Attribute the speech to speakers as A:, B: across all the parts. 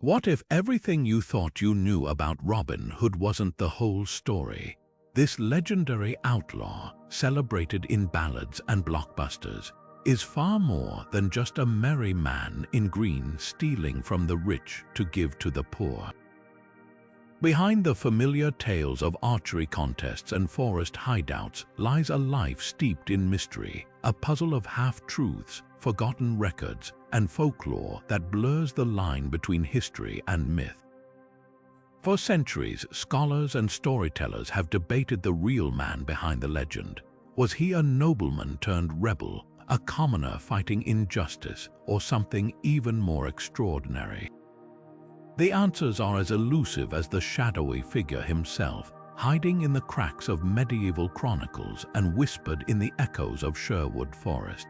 A: What if everything you thought you knew about Robin Hood wasn't the whole story? This legendary outlaw, celebrated in ballads and blockbusters, is far more than just a merry man in green stealing from the rich to give to the poor. Behind the familiar tales of archery contests and forest hideouts lies a life steeped in mystery, a puzzle of half-truths, forgotten records, and folklore that blurs the line between history and myth. For centuries, scholars and storytellers have debated the real man behind the legend. Was he a nobleman turned rebel, a commoner fighting injustice, or something even more extraordinary? The answers are as elusive as the shadowy figure himself, hiding in the cracks of medieval chronicles and whispered in the echoes of Sherwood Forest.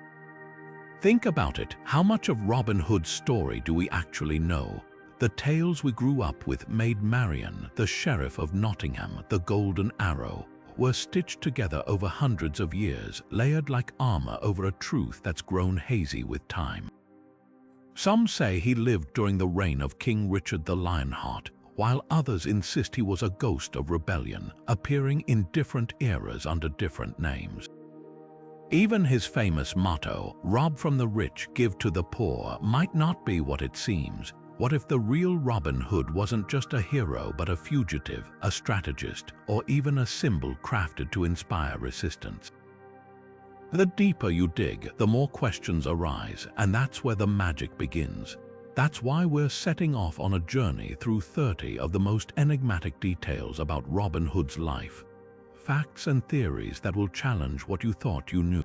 A: Think about it, how much of Robin Hood's story do we actually know? The tales we grew up with made Marion, the Sheriff of Nottingham, the Golden Arrow, were stitched together over hundreds of years, layered like armor over a truth that's grown hazy with time. Some say he lived during the reign of King Richard the Lionheart, while others insist he was a ghost of rebellion, appearing in different eras under different names. Even his famous motto, "Rob from the rich, give to the poor," might not be what it seems. What if the real Robin Hood wasn't just a hero but a fugitive, a strategist, or even a symbol crafted to inspire resistance? The deeper you dig, the more questions arise, and that's where the magic begins. That's why we're setting off on a journey through 30 of the most enigmatic details about Robin Hood's life. Facts and theories that will challenge what you thought you knew.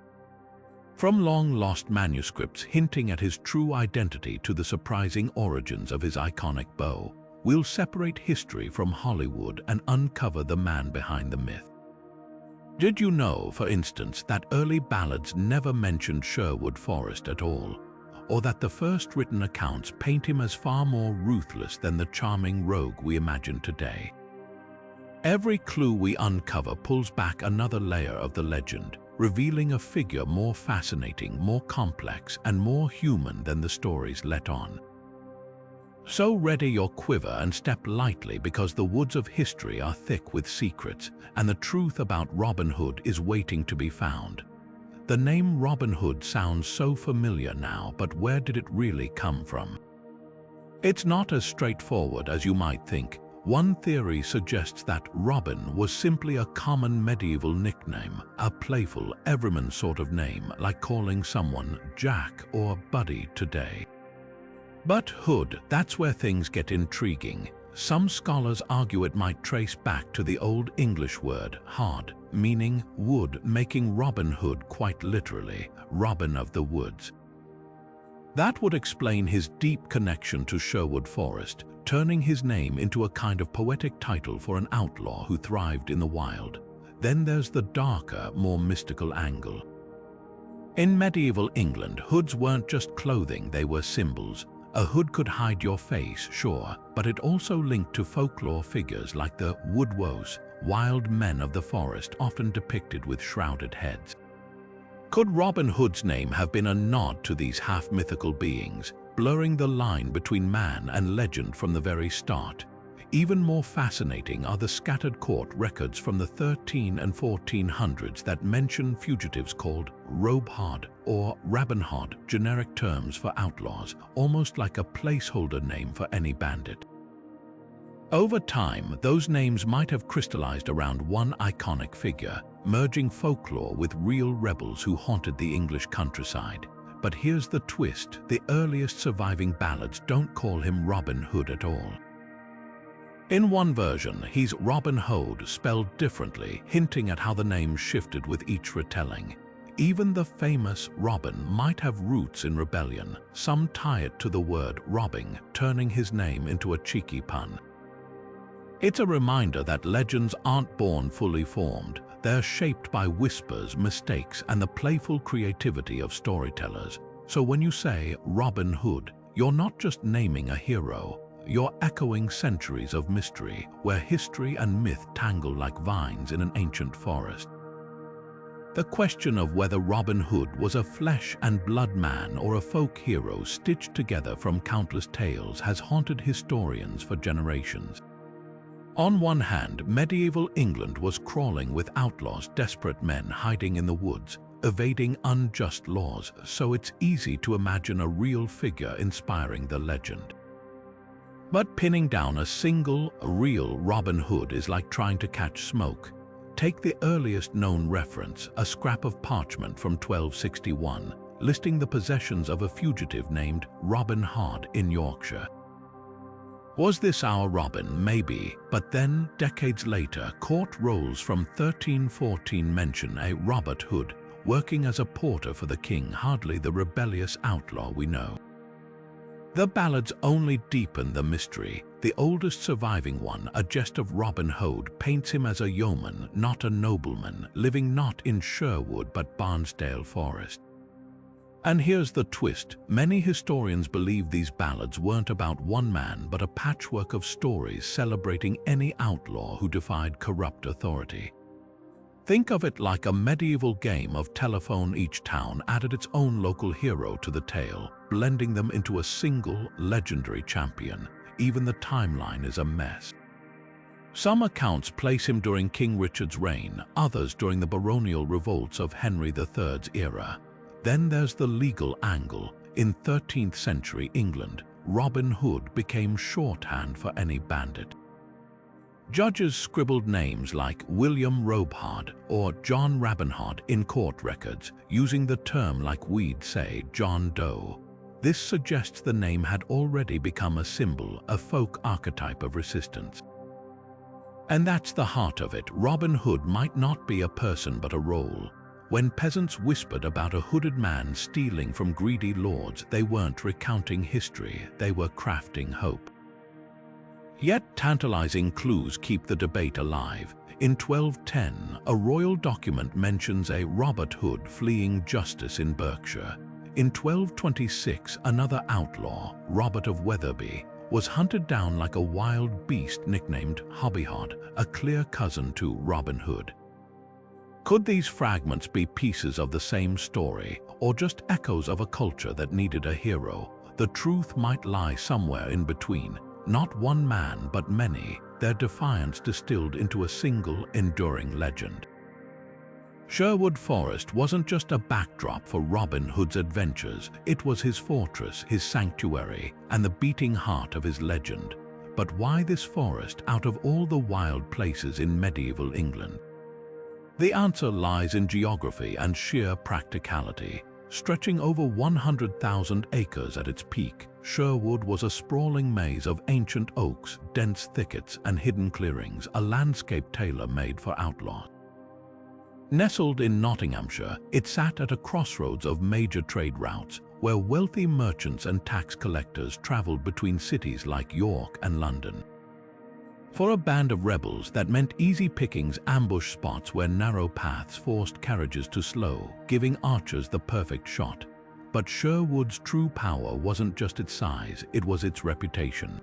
A: From long-lost manuscripts hinting at his true identity to the surprising origins of his iconic bow, we'll separate history from Hollywood and uncover the man behind the myth. Did you know, for instance, that early ballads never mentioned Sherwood Forest at all? Or that the first written accounts paint him as far more ruthless than the charming rogue we imagine today? Every clue we uncover pulls back another layer of the legend, revealing a figure more fascinating, more complex, and more human than the stories let on. So ready your quiver and step lightly, because the woods of history are thick with secrets, and the truth about Robin Hood is waiting to be found. The name Robin Hood sounds so familiar now, but where did it really come from? It's not as straightforward as you might think. One theory suggests that Robin was simply a common medieval nickname, a playful, everyman sort of name, like calling someone Jack or Buddy today. But Hood, that's where things get intriguing. Some scholars argue it might trace back to the Old English word hard, meaning wood, making Robin Hood quite literally Robin of the Woods. That would explain his deep connection to Sherwood Forest, turning his name into a kind of poetic title for an outlaw who thrived in the wild. Then there's the darker, more mystical angle. In medieval England, hoods weren't just clothing, they were symbols. A hood could hide your face, sure, but it also linked to folklore figures like the woodwoes, wild men of the forest often depicted with shrouded heads. Could Robin Hood's name have been a nod to these half-mythical beings, blurring the line between man and legend from the very start? Even more fascinating are the scattered court records from the 1300s and 1400s that mention fugitives called robehard or rabenhard, generic terms for outlaws, almost like a placeholder name for any bandit. Over time, those names might have crystallized around one iconic figure, merging folklore with real rebels who haunted the English countryside. But here's the twist: the earliest surviving ballads don't call him Robin Hood at all. In one version, he's Robin Hood, spelled differently, hinting at how the name shifted with each retelling. Even the famous Robin might have roots in rebellion. Some tie it to the word robbing, turning his name into a cheeky pun. It's a reminder that legends aren't born fully formed. They're shaped by whispers, mistakes, and the playful creativity of storytellers. So when you say Robin Hood, you're not just naming a hero, you're echoing centuries of mystery, where history and myth tangle like vines in an ancient forest. The question of whether Robin Hood was a flesh and blood man or a folk hero stitched together from countless tales has haunted historians for generations. On one hand, medieval England was crawling with outlaws, desperate men hiding in the woods, evading unjust laws, so it's easy to imagine a real figure inspiring the legend. But pinning down a single, real Robin Hood is like trying to catch smoke. Take the earliest known reference, a scrap of parchment from 1261, listing the possessions of a fugitive named Robin Hood in Yorkshire. Was this our Robin? Maybe, but then, decades later, court rolls from 1314 mention a Robert Hood, working as a porter for the king, hardly the rebellious outlaw we know. The ballads only deepen the mystery. The oldest surviving one, a jest of Robin Hood, paints him as a yeoman, not a nobleman, living not in Sherwood but Barnsdale Forest. And here's the twist. Many historians believe these ballads weren't about one man but a patchwork of stories celebrating any outlaw who defied corrupt authority. Think of it like a medieval game of telephone. Each town added its own local hero to the tale, blending them into a single, legendary champion. Even the timeline is a mess. Some accounts place him during King Richard's reign, others during the baronial revolts of Henry III's era. Then there's the legal angle. In 13th century England, Robin Hood became shorthand for any bandit. Judges scribbled names like William Robehard or John Rabenhard in court records, using the term like we'd say John Doe. This suggests the name had already become a symbol, a folk archetype of resistance. And that's the heart of it. Robin Hood might not be a person but a role. When peasants whispered about a hooded man stealing from greedy lords, they weren't recounting history, they were crafting hope. Yet tantalizing clues keep the debate alive. In 1210, a royal document mentions a Robert Hood fleeing justice in Berkshire. In 1226, another outlaw, Robert of Wetherby, was hunted down like a wild beast nicknamed Hobbyhod, a clear cousin to Robin Hood. Could these fragments be pieces of the same story, or just echoes of a culture that needed a hero? The truth might lie somewhere in between. Not one man, but many, their defiance distilled into a single, enduring legend. Sherwood Forest wasn't just a backdrop for Robin Hood's adventures, it was his fortress, his sanctuary, and the beating heart of his legend. But why this forest out of all the wild places in medieval England? The answer lies in geography and sheer practicality. Stretching over 100,000 acres at its peak, Sherwood was a sprawling maze of ancient oaks, dense thickets, and hidden clearings, a landscape tailor-made for outlaws. Nestled in Nottinghamshire, it sat at a crossroads of major trade routes, where wealthy merchants and tax collectors traveled between cities like York and London. For a band of rebels, that meant easy pickings, ambush spots where narrow paths forced carriages to slow, giving archers the perfect shot. But Sherwood's true power wasn't just its size, it was its reputation.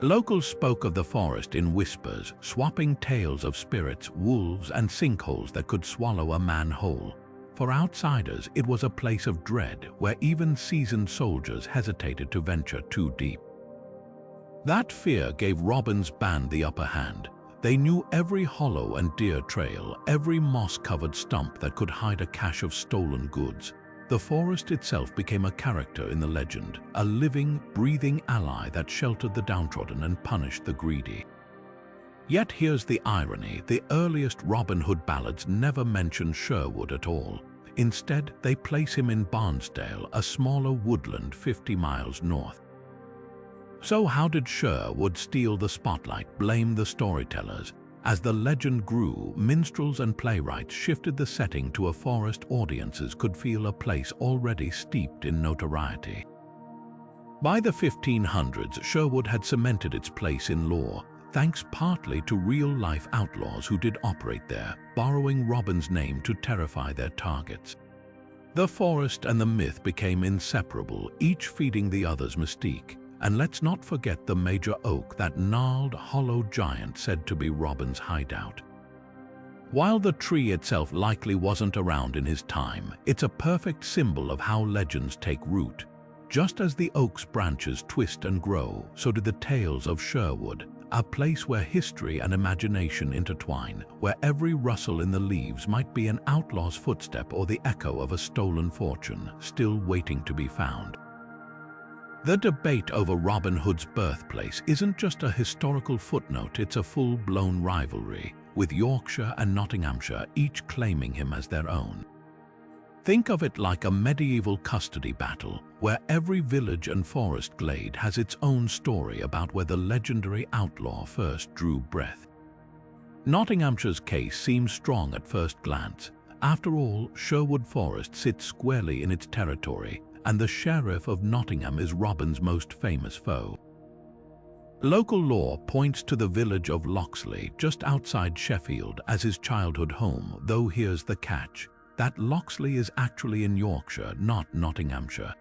A: Locals spoke of the forest in whispers, swapping tales of spirits, wolves, and sinkholes that could swallow a man whole. For outsiders, it was a place of dread, where even seasoned soldiers hesitated to venture too deep. That fear gave Robin's band the upper hand. They knew every hollow and deer trail, every moss-covered stump that could hide a cache of stolen goods. The forest itself became a character in the legend, a living, breathing ally that sheltered the downtrodden and punished the greedy. Yet here's the irony, the earliest Robin Hood ballads never mention Sherwood at all. Instead, they place him in Barnsdale, a smaller woodland 50 miles north. So how did Sherwood steal the spotlight? Blame the storytellers. As the legend grew, minstrels and playwrights shifted the setting to a forest audiences could feel, a place already steeped in notoriety. By the 1500s, Sherwood had cemented its place in lore, thanks partly to real-life outlaws who did operate there, borrowing Robin's name to terrify their targets. The forest and the myth became inseparable, each feeding the other's mystique. And let's not forget the major oak, that gnarled, hollow giant said to be Robin's hideout. While the tree itself likely wasn't around in his time, it's a perfect symbol of how legends take root. Just as the oak's branches twist and grow, so do the tales of Sherwood, a place where history and imagination intertwine, where every rustle in the leaves might be an outlaw's footstep or the echo of a stolen fortune still waiting to be found. The debate over Robin Hood's birthplace isn't just a historical footnote, it's a full-blown rivalry, with Yorkshire and Nottinghamshire each claiming him as their own. Think of it like a medieval custody battle, where every village and forest glade has its own story about where the legendary outlaw first drew breath. Nottinghamshire's case seems strong at first glance. After all, Sherwood Forest sits squarely in its territory, and the Sheriff of Nottingham is Robin's most famous foe. Local lore points to the village of Loxley, just outside Sheffield, as his childhood home, though here's the catch: that Loxley is actually in Yorkshire, not Nottinghamshire.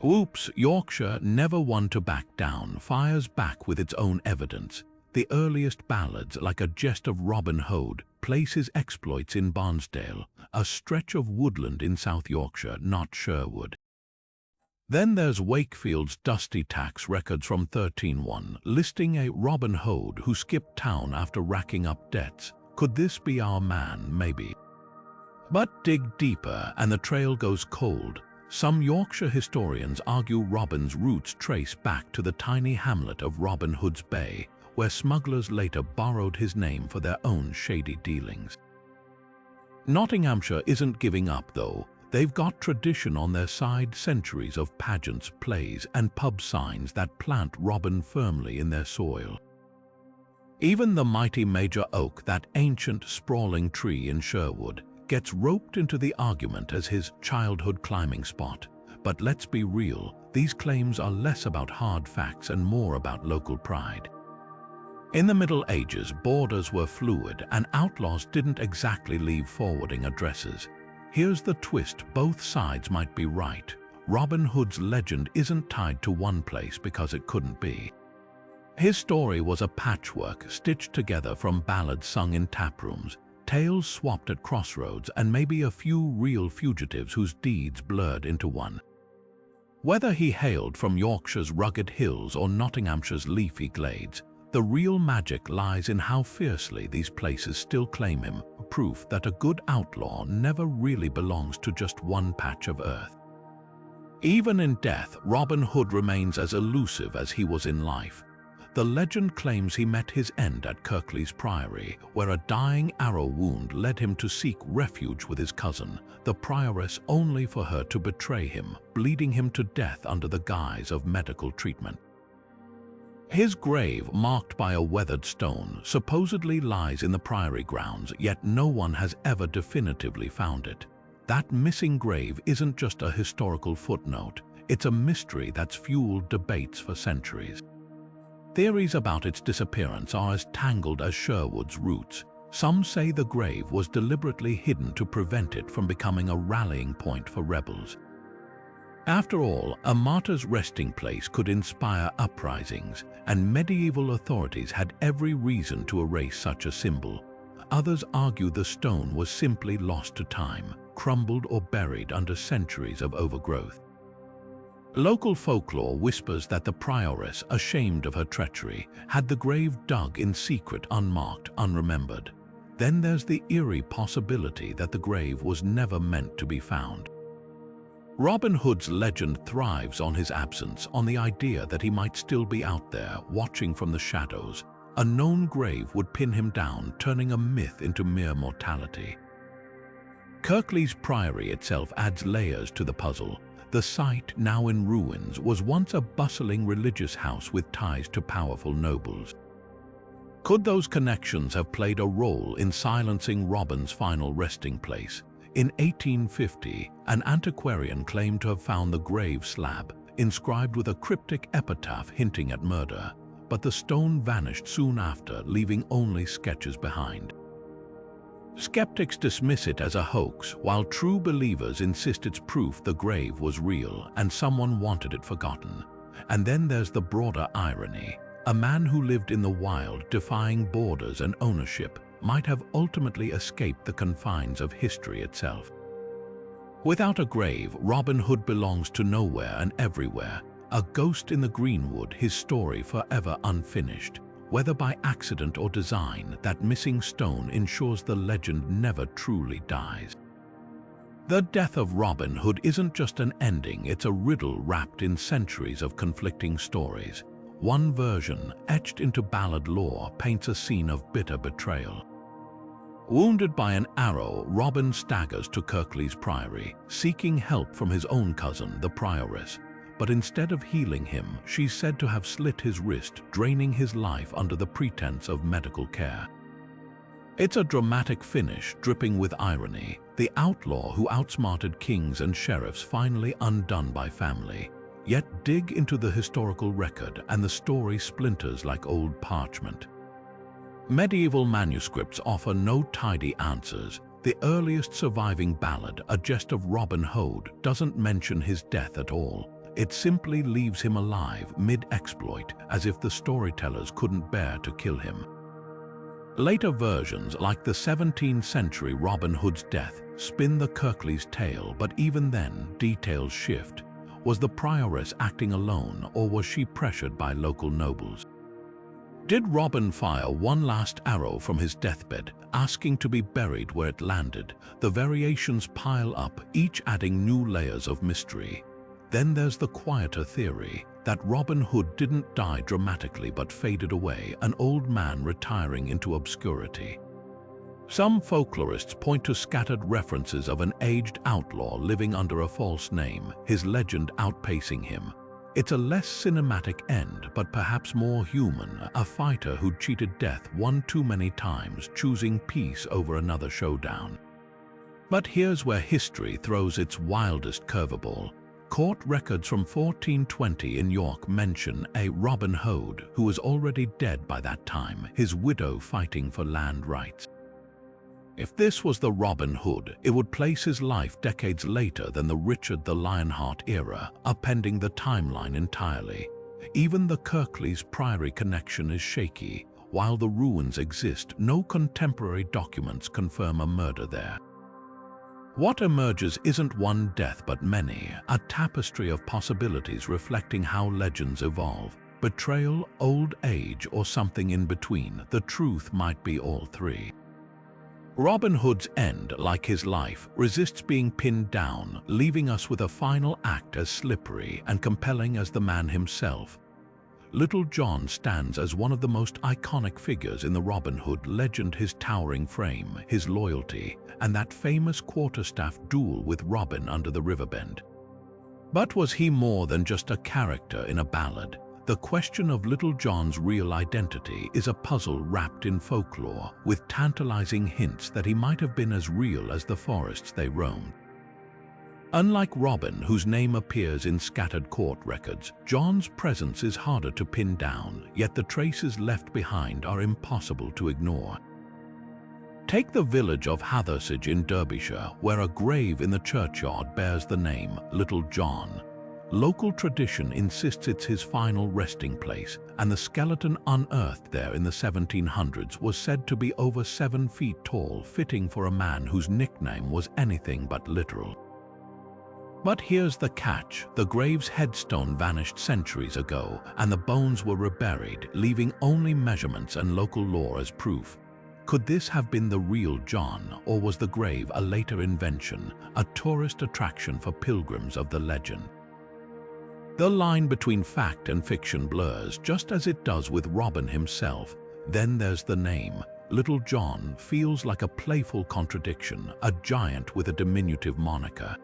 A: Oops, Yorkshire, never one to back down, fires back with its own evidence. The earliest ballads, like A Jest of Robin Hood, place his exploits in Barnsdale, a stretch of woodland in South Yorkshire, not Sherwood. Then there's Wakefield's dusty tax records from 1301, listing a Robin Hood who skipped town after racking up debts. Could this be our man? Maybe. But dig deeper and the trail goes cold. Some Yorkshire historians argue Robin's roots trace back to the tiny hamlet of Robin Hood's Bay, where smugglers later borrowed his name for their own shady dealings. Nottinghamshire isn't giving up, though. They've got tradition on their side, centuries of pageants, plays, and pub signs that plant Robin firmly in their soil. Even the mighty Major Oak, that ancient, sprawling tree in Sherwood, gets roped into the argument as his childhood climbing spot. But let's be real, these claims are less about hard facts and more about local pride. In the Middle Ages, borders were fluid and outlaws didn't exactly leave forwarding addresses. Here's the twist: both sides might be right. Robin Hood's legend isn't tied to one place because it couldn't be. His story was a patchwork stitched together from ballads sung in taprooms, tales swapped at crossroads, and maybe a few real fugitives whose deeds blurred into one. Whether he hailed from Yorkshire's rugged hills or Nottinghamshire's leafy glades, the real magic lies in how fiercely these places still claim him, proof that a good outlaw never really belongs to just one patch of earth. Even in death, Robin Hood remains as elusive as he was in life. The legend claims he met his end at Kirklees Priory, where a dying arrow wound led him to seek refuge with his cousin, the prioress, only for her to betray him, bleeding him to death under the guise of medical treatment. His grave, marked by a weathered stone, supposedly lies in the priory grounds, yet no one has ever definitively found it. That missing grave isn't just a historical footnote, it's a mystery that's fueled debates for centuries. Theories about its disappearance are as tangled as Sherwood's roots. Some say the grave was deliberately hidden to prevent it from becoming a rallying point for rebels. After all, a martyr's resting place could inspire uprisings, and medieval authorities had every reason to erase such a symbol. Others argue the stone was simply lost to time, crumbled or buried under centuries of overgrowth. Local folklore whispers that the prioress, ashamed of her treachery, had the grave dug in secret, unmarked, unremembered. Then there's the eerie possibility that the grave was never meant to be found. Robin Hood's legend thrives on his absence, on the idea that he might still be out there, watching from the shadows. A known grave would pin him down, turning a myth into mere mortality. Kirklees Priory itself adds layers to the puzzle. The site, now in ruins, was once a bustling religious house with ties to powerful nobles. Could those connections have played a role in silencing Robin's final resting place? In 1850, an antiquarian claimed to have found the grave slab, inscribed with a cryptic epitaph hinting at murder, but the stone vanished soon after, leaving only sketches behind. Skeptics dismiss it as a hoax, while true believers insist it's proof the grave was real and someone wanted it forgotten. And then there's the broader irony. A man who lived in the wild, defying borders and ownership, might have ultimately escaped the confines of history itself. Without a grave, Robin Hood belongs to nowhere and everywhere, a ghost in the greenwood, his story forever unfinished. Whether by accident or design, that missing stone ensures the legend never truly dies. The death of Robin Hood isn't just an ending, it's a riddle wrapped in centuries of conflicting stories. One version, etched into ballad lore, paints a scene of bitter betrayal. Wounded by an arrow, Robin staggers to Kirklees Priory, seeking help from his own cousin, the prioress. But instead of healing him, she's said to have slit his wrist, draining his life under the pretense of medical care. It's a dramatic finish, dripping with irony. The outlaw who outsmarted kings and sheriffs finally undone by family. Yet dig into the historical record and the story splinters like old parchment. Medieval manuscripts offer no tidy answers. The earliest surviving ballad, A Jest of Robin Hood, doesn't mention his death at all. It simply leaves him alive mid-exploit, as if the storytellers couldn't bear to kill him. Later versions, like the 17th century Robin Hood's death, spin the Kirklees tale, but even then, details shift. Was the prioress acting alone, or was she pressured by local nobles? Did Robin fire one last arrow from his deathbed, asking to be buried where it landed? The variations pile up, each adding new layers of mystery. Then there's the quieter theory that Robin Hood didn't die dramatically but faded away, an old man retiring into obscurity. Some folklorists point to scattered references of an aged outlaw living under a false name, his legend outpacing him. It's a less cinematic end, but perhaps more human, a fighter who'd cheated death one too many times, choosing peace over another showdown. But here's where history throws its wildest curveball. Court records from 1420 in York mention a Robin Hood who was already dead by that time, his widow fighting for land rights. If this was the Robin Hood, it would place his life decades later than the Richard the Lionheart era, upending the timeline entirely. Even the Kirklees Priory connection is shaky. While the ruins exist, no contemporary documents confirm a murder there. What emerges isn't one death but many, a tapestry of possibilities reflecting how legends evolve. Betrayal, old age, or something in between, the truth might be all three. Robin Hood's end, like his life, resists being pinned down, leaving us with a final act as slippery and compelling as the man himself. Little John stands as one of the most iconic figures in the Robin Hood legend, his towering frame, his loyalty, and that famous quarterstaff duel with Robin under the riverbend. But was he more than just a character in a ballad? The question of Little John's real identity is a puzzle wrapped in folklore, with tantalizing hints that he might have been as real as the forests they roamed. Unlike Robin, whose name appears in scattered court records, John's presence is harder to pin down, yet the traces left behind are impossible to ignore. Take the village of Hathersage in Derbyshire, where a grave in the churchyard bears the name Little John. Local tradition insists it's his final resting place, and the skeleton unearthed there in the 1700s was said to be over 7 feet tall, fitting for a man whose nickname was anything but literal. But here's the catch: the grave's headstone vanished centuries ago, and the bones were reburied, leaving only measurements and local lore as proof. Could this have been the real John, or was the grave a later invention, a tourist attraction for pilgrims of the legend? The line between fact and fiction blurs, just as it does with Robin himself. Then there's the name. Little John feels like a playful contradiction, a giant with a diminutive moniker.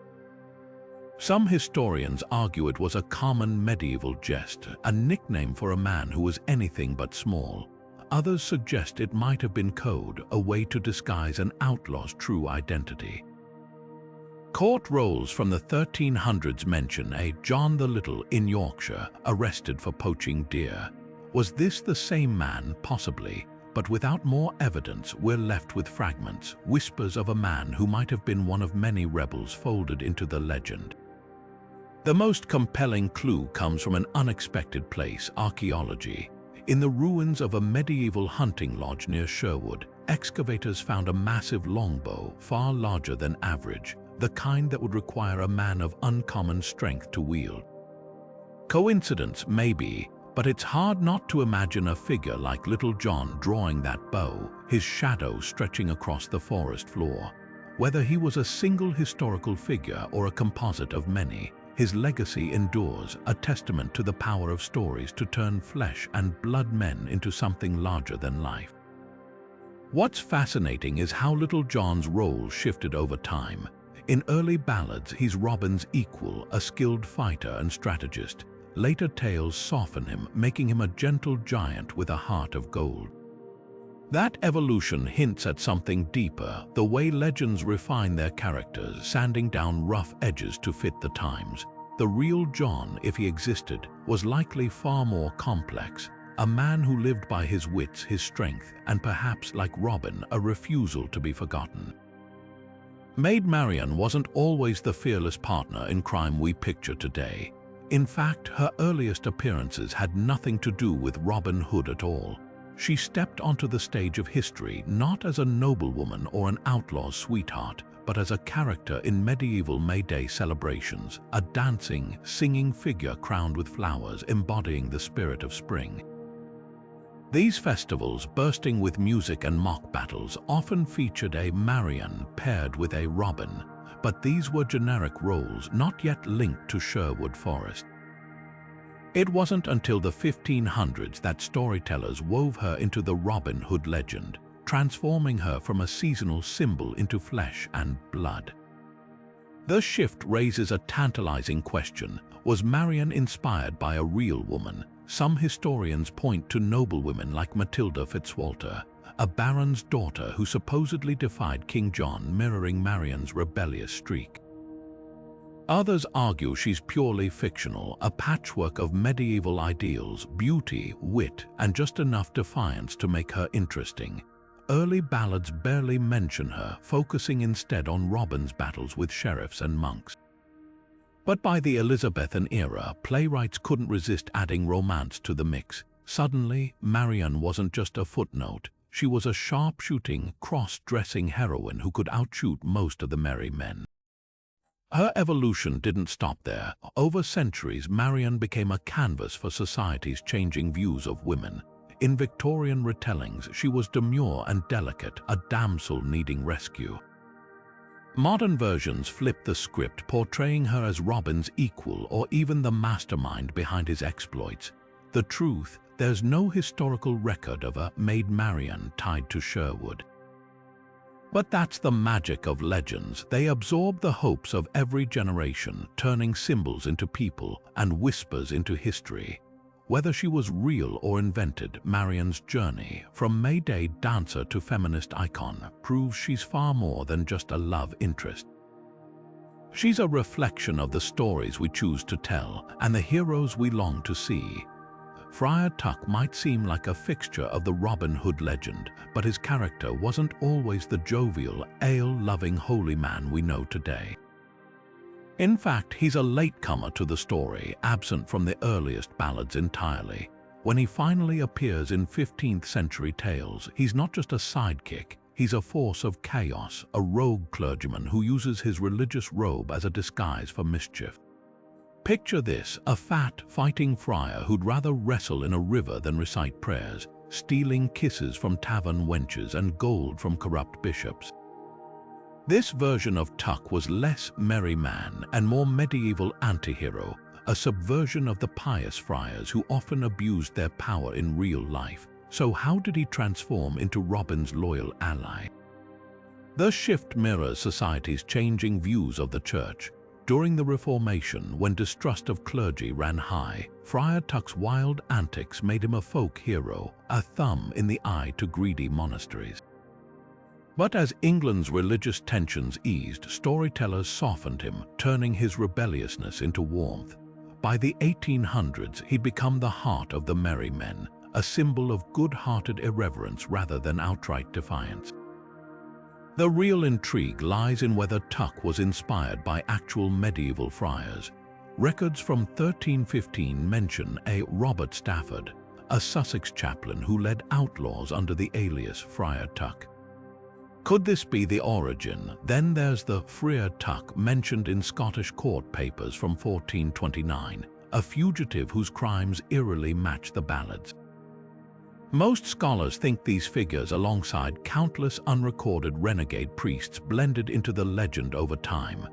A: Some historians argue it was a common medieval jest, a nickname for a man who was anything but small. Others suggest it might have been code, a way to disguise an outlaw's true identity. Court rolls from the 1300s mention a John the Little in Yorkshire, arrested for poaching deer. Was this the same man? Possibly, but without more evidence, we're left with fragments, whispers of a man who might have been one of many rebels folded into the legend. The most compelling clue comes from an unexpected place: archaeology. In the ruins of a medieval hunting lodge near Sherwood, excavators found a massive longbow, far larger than average, the kind that would require a man of uncommon strength to wield. Coincidence, maybe, but it's hard not to imagine a figure like Little John drawing that bow, his shadow stretching across the forest floor. Whether he was a single historical figure or a composite of many, his legacy endures, a testament to the power of stories to turn flesh and blood men into something larger than life. What's fascinating is how Little John's role shifted over time. In early ballads, he's Robin's equal, a skilled fighter and strategist. Later tales soften him, making him a gentle giant with a heart of gold. That evolution hints at something deeper, the way legends refine their characters, sanding down rough edges to fit the times. The real John, if he existed, was likely far more complex, a man who lived by his wits, his strength, and perhaps, like Robin, a refusal to be forgotten. Maid Marian wasn't always the fearless partner in crime we picture today. In fact, her earliest appearances had nothing to do with Robin Hood at all. She stepped onto the stage of history not as a noblewoman or an outlaw's sweetheart, but as a character in medieval May Day celebrations, a dancing, singing figure crowned with flowers embodying the spirit of spring. These festivals, bursting with music and mock battles, often featured a Marian paired with a Robin, but these were generic roles not yet linked to Sherwood Forest. It wasn't until the 1500s that storytellers wove her into the Robin Hood legend, transforming her from a seasonal symbol into flesh and blood. The shift raises a tantalizing question: was Marian inspired by a real woman? Some historians point to noblewomen like Matilda Fitzwalter, a baron's daughter who supposedly defied King John, mirroring Marian's rebellious streak. Others argue she's purely fictional, a patchwork of medieval ideals, beauty, wit, and just enough defiance to make her interesting. Early ballads barely mention her, focusing instead on Robin's battles with sheriffs and monks. But by the Elizabethan era, playwrights couldn't resist adding romance to the mix. Suddenly, Marian wasn't just a footnote. She was a sharpshooting, cross-dressing heroine who could outshoot most of the merry men. Her evolution didn't stop there. Over centuries, Marian became a canvas for society's changing views of women. In Victorian retellings, she was demure and delicate, a damsel needing rescue. Modern versions flip the script, portraying her as Robin's equal or even the mastermind behind his exploits. The truth: there's no historical record of a Maid Marian tied to Sherwood. But that's the magic of legends. They absorb the hopes of every generation, turning symbols into people and whispers into history. Whether she was real or invented, Marian's journey, from May Day dancer to feminist icon, proves she's far more than just a love interest. She's a reflection of the stories we choose to tell and the heroes we long to see. Friar Tuck might seem like a fixture of the Robin Hood legend, but his character wasn't always the jovial, ale-loving holy man we know today. In fact, he's a latecomer to the story, absent from the earliest ballads entirely. When he finally appears in 15th century tales, he's not just a sidekick, he's a force of chaos, a rogue clergyman who uses his religious robe as a disguise for mischief. Picture this: a fat, fighting friar who'd rather wrestle in a river than recite prayers, stealing kisses from tavern wenches and gold from corrupt bishops. This version of Tuck was less merry man and more medieval anti-hero, a subversion of the pious friars who often abused their power in real life. So how did he transform into Robin's loyal ally? The shift mirrors society's changing views of the church. During the Reformation, when distrust of clergy ran high, Friar Tuck's wild antics made him a folk hero, a thumb in the eye to greedy monasteries. But as England's religious tensions eased, storytellers softened him, turning his rebelliousness into warmth. By the 1800s, he'd become the heart of the merry men, a symbol of good-hearted irreverence rather than outright defiance. The real intrigue lies in whether Tuck was inspired by actual medieval friars. Records from 1315 mention a Robert Stafford, a Sussex chaplain who led outlaws under the alias Friar Tuck. Could this be the origin? Then there's the Friar Tuck mentioned in Scottish court papers from 1429, a fugitive whose crimes eerily match the ballads. Most scholars think these figures, alongside countless unrecorded renegade priests, blended into the legend over time.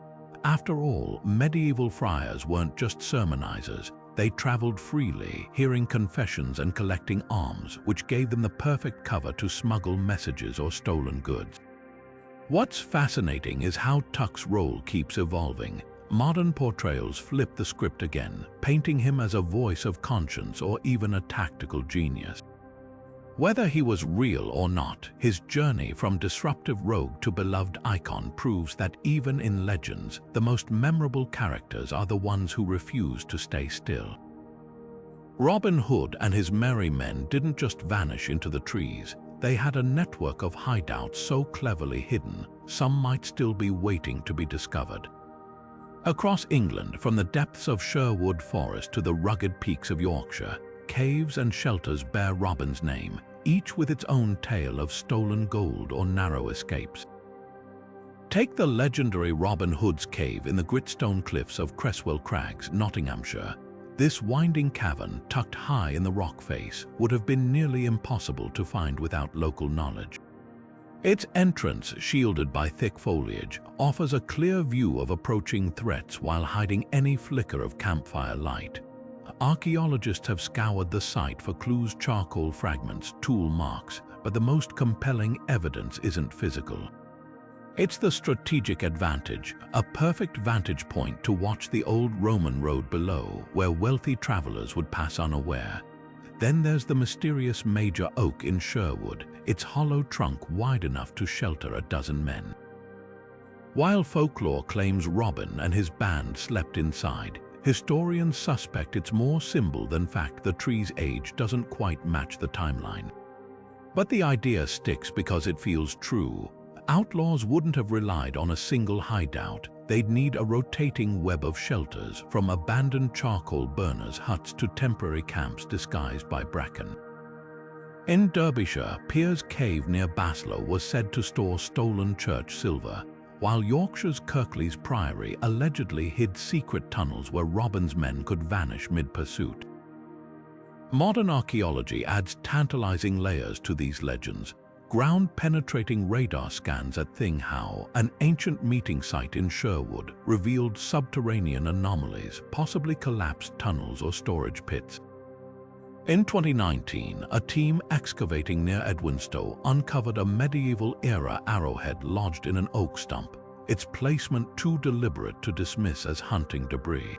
A: After all, medieval friars weren't just sermonizers. They traveled freely, hearing confessions and collecting alms, which gave them the perfect cover to smuggle messages or stolen goods. What's fascinating is how Tuck's role keeps evolving. Modern portrayals flip the script again, painting him as a voice of conscience or even a tactical genius. Whether he was real or not, his journey from disruptive rogue to beloved icon proves that even in legends, the most memorable characters are the ones who refuse to stay still. Robin Hood and his merry men didn't just vanish into the trees. They had a network of hideouts so cleverly hidden, some might still be waiting to be discovered. Across England, from the depths of Sherwood Forest to the rugged peaks of Yorkshire, caves and shelters bear Robin's name, each with its own tale of stolen gold or narrow escapes. Take the legendary Robin Hood's cave in the gritstone cliffs of Cresswell Crags, Nottinghamshire. This winding cavern, tucked high in the rock face, would have been nearly impossible to find without local knowledge. Its entrance, shielded by thick foliage, offers a clear view of approaching threats while hiding any flicker of campfire light. Archaeologists have scoured the site for clues, charcoal fragments, tool marks, but the most compelling evidence isn't physical. It's the strategic advantage, a perfect vantage point to watch the old Roman road below, where wealthy travelers would pass unaware. Then there's the mysterious major oak in Sherwood, its hollow trunk wide enough to shelter a dozen men. While folklore claims Robin and his band slept inside, historians suspect it's more symbol than fact. The tree's age doesn't quite match the timeline. But the idea sticks because it feels true. Outlaws wouldn't have relied on a single hideout. They'd need a rotating web of shelters, from abandoned charcoal burners' huts to temporary camps disguised by bracken. In Derbyshire, Piers Cave near Baslow was said to store stolen church silver, while Yorkshire's Kirklees Priory allegedly hid secret tunnels where Robin's men could vanish mid-pursuit. Modern archaeology adds tantalizing layers to these legends. Ground-penetrating radar scans at Thing How, an ancient meeting site in Sherwood, revealed subterranean anomalies, possibly collapsed tunnels or storage pits. In 2019, a team excavating near Edwinstowe uncovered a medieval-era arrowhead lodged in an oak stump, its placement too deliberate to dismiss as hunting debris.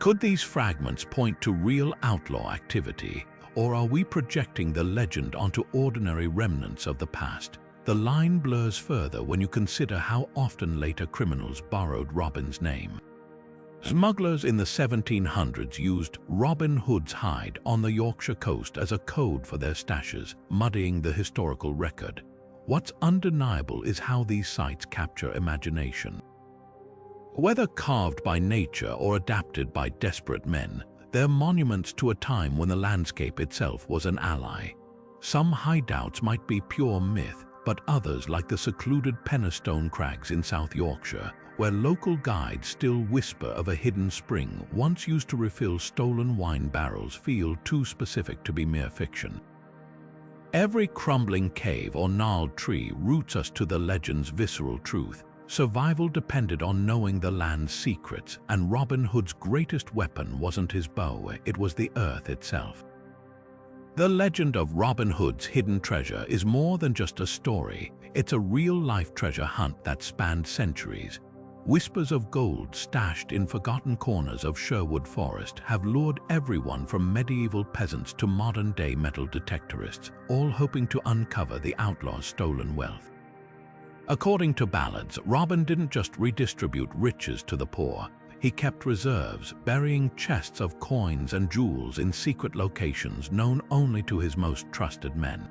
A: Could these fragments point to real outlaw activity, or are we projecting the legend onto ordinary remnants of the past? The line blurs further when you consider how often later criminals borrowed Robin's name. Smugglers in the 1700s used Robin Hood's hide on the Yorkshire coast as a code for their stashes, muddying the historical record. What's undeniable is how these sites capture imagination. Whether carved by nature or adapted by desperate men, they're monuments to a time when the landscape itself was an ally. Some hideouts might be pure myth, but others, like the secluded Penistone Crags in South Yorkshire, where local guides still whisper of a hidden spring once used to refill stolen wine barrels, feel too specific to be mere fiction. Every crumbling cave or gnarled tree roots us to the legend's visceral truth. Survival depended on knowing the land's secrets, and Robin Hood's greatest weapon wasn't his bow, it was the earth itself. The legend of Robin Hood's hidden treasure is more than just a story. It's a real-life treasure hunt that spanned centuries. Whispers of gold stashed in forgotten corners of Sherwood Forest have lured everyone from medieval peasants to modern-day metal detectorists, all hoping to uncover the outlaw's stolen wealth. According to ballads, Robin didn't just redistribute riches to the poor. He kept reserves, burying chests of coins and jewels in secret locations known only to his most trusted men.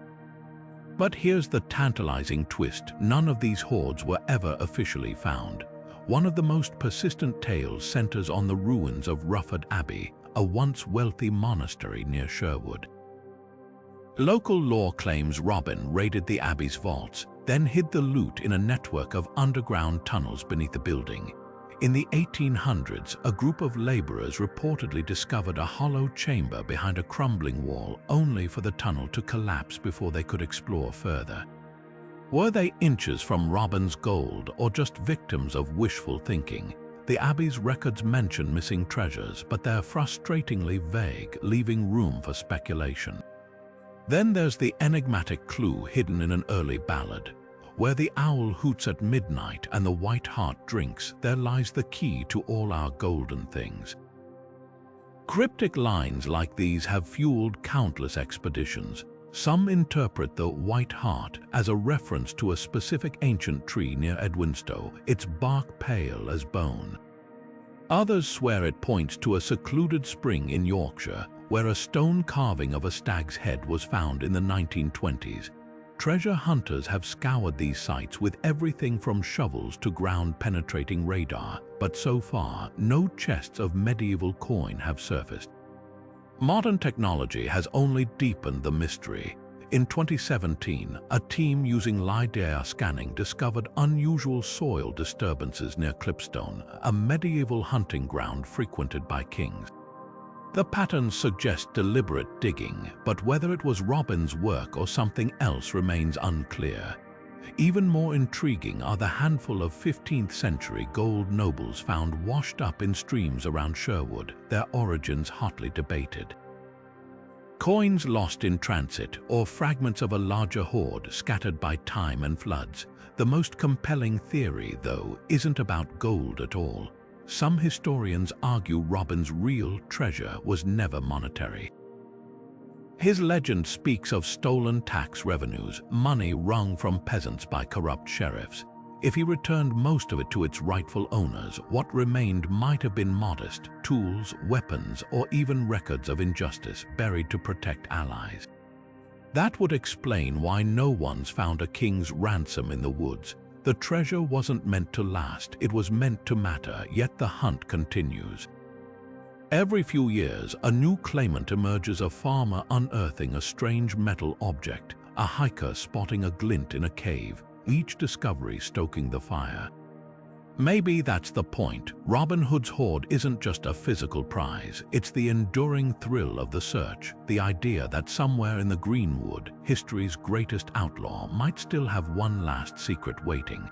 A: But here's the tantalizing twist: none of these hoards were ever officially found. One of the most persistent tales centers on the ruins of Rufford Abbey, a once wealthy monastery near Sherwood. Local lore claims Robin raided the abbey's vaults, then hid the loot in a network of underground tunnels beneath the building. In the 1800s, a group of laborers reportedly discovered a hollow chamber behind a crumbling wall, only for the tunnel to collapse before they could explore further. Were they inches from Robin's gold or just victims of wishful thinking? The Abbey's records mention missing treasures, but they're frustratingly vague, leaving room for speculation. Then there's the enigmatic clue hidden in an early ballad. Where the owl hoots at midnight and the white hart drinks, there lies the key to all our golden things. Cryptic lines like these have fueled countless expeditions. Some interpret the white hart as a reference to a specific ancient tree near Edwinstowe, its bark pale as bone. Others swear it points to a secluded spring in Yorkshire, where a stone carving of a stag's head was found in the 1920s. Treasure hunters have scoured these sites with everything from shovels to ground-penetrating radar, but so far, no chests of medieval coin have surfaced. Modern technology has only deepened the mystery. In 2017, a team using LiDAR scanning discovered unusual soil disturbances near Clipstone, a medieval hunting ground frequented by kings. The patterns suggest deliberate digging, but whether it was Robin's work or something else remains unclear. Even more intriguing are the handful of 15th-century gold nobles found washed up in streams around Sherwood, their origins hotly debated. Coins lost in transit or fragments of a larger hoard scattered by time and floods. The most compelling theory, though, isn't about gold at all. Some historians argue Robin's real treasure was never monetary. His legend speaks of stolen tax revenues, money wrung from peasants by corrupt sheriffs. If he returned most of it to its rightful owners, what remained might have been modest tools, weapons, or even records of injustice buried to protect allies. That would explain why no one's found a king's ransom in the woods. The treasure wasn't meant to last, it was meant to matter, yet the hunt continues. Every few years, a new claimant emerges, a farmer unearthing a strange metal object, a hiker spotting a glint in a cave, each discovery stoking the fire. Maybe that's the point. Robin Hood's hoard isn't just a physical prize, it's the enduring thrill of the search, the idea that somewhere in the greenwood, history's greatest outlaw might still have one last secret waiting.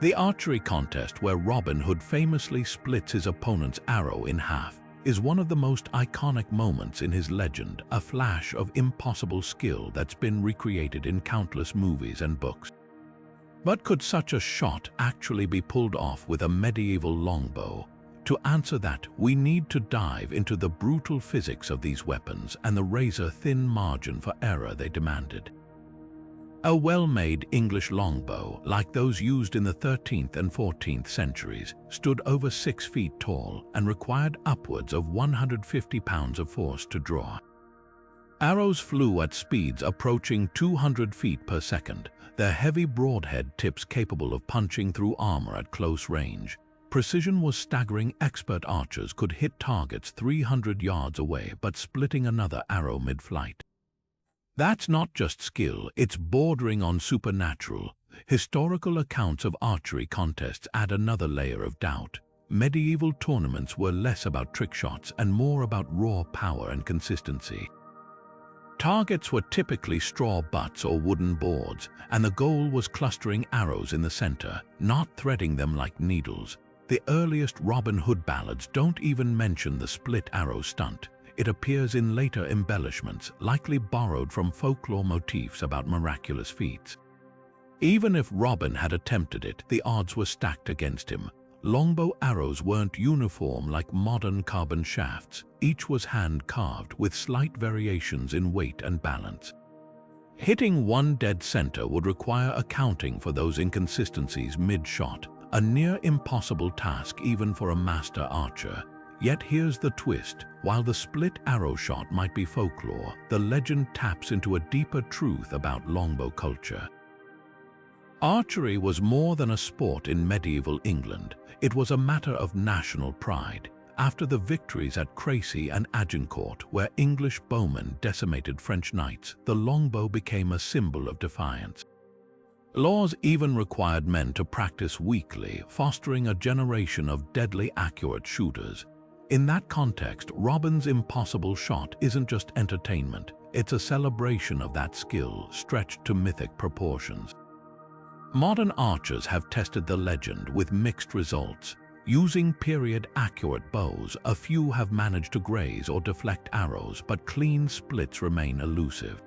A: The archery contest, where Robin Hood famously splits his opponent's arrow in half, is one of the most iconic moments in his legend, a flash of impossible skill that's been recreated in countless movies and books. But could such a shot actually be pulled off with a medieval longbow? To answer that, we need to dive into the brutal physics of these weapons and the razor-thin margin for error they demanded. A well-made English longbow, like those used in the 13th and 14th centuries, stood over 6 feet tall and required upwards of 150 pounds of force to draw. Arrows flew at speeds approaching 200 feet per second, their heavy broadhead tips capable of punching through armor at close range. Precision was staggering. Expert archers could hit targets 300 yards away, but splitting another arrow mid-flight. That's not just skill, it's bordering on supernatural. Historical accounts of archery contests add another layer of doubt. Medieval tournaments were less about trick shots and more about raw power and consistency. Targets were typically straw butts or wooden boards, and the goal was clustering arrows in the center, not threading them like needles. The earliest Robin Hood ballads don't even mention the split arrow stunt. It appears in later embellishments, likely borrowed from folklore motifs about miraculous feats. Even if Robin had attempted it, the odds were stacked against him. Longbow arrows weren't uniform like modern carbon shafts. Each was hand-carved, with slight variations in weight and balance. Hitting one dead center would require accounting for those inconsistencies mid-shot, a near-impossible task even for a master archer. Yet here's the twist. While the split arrow shot might be folklore, the legend taps into a deeper truth about longbow culture. Archery was more than a sport in medieval England. It was a matter of national pride. After the victories at Crecy and Agincourt, where English bowmen decimated French knights, the longbow became a symbol of defiance. Laws even required men to practice weekly, fostering a generation of deadly accurate shooters. In that context, Robin's impossible shot isn't just entertainment, it's a celebration of that skill stretched to mythic proportions. Modern archers have tested the legend with mixed results. Using period-accurate bows, a few have managed to graze or deflect arrows, but clean splits remain elusive.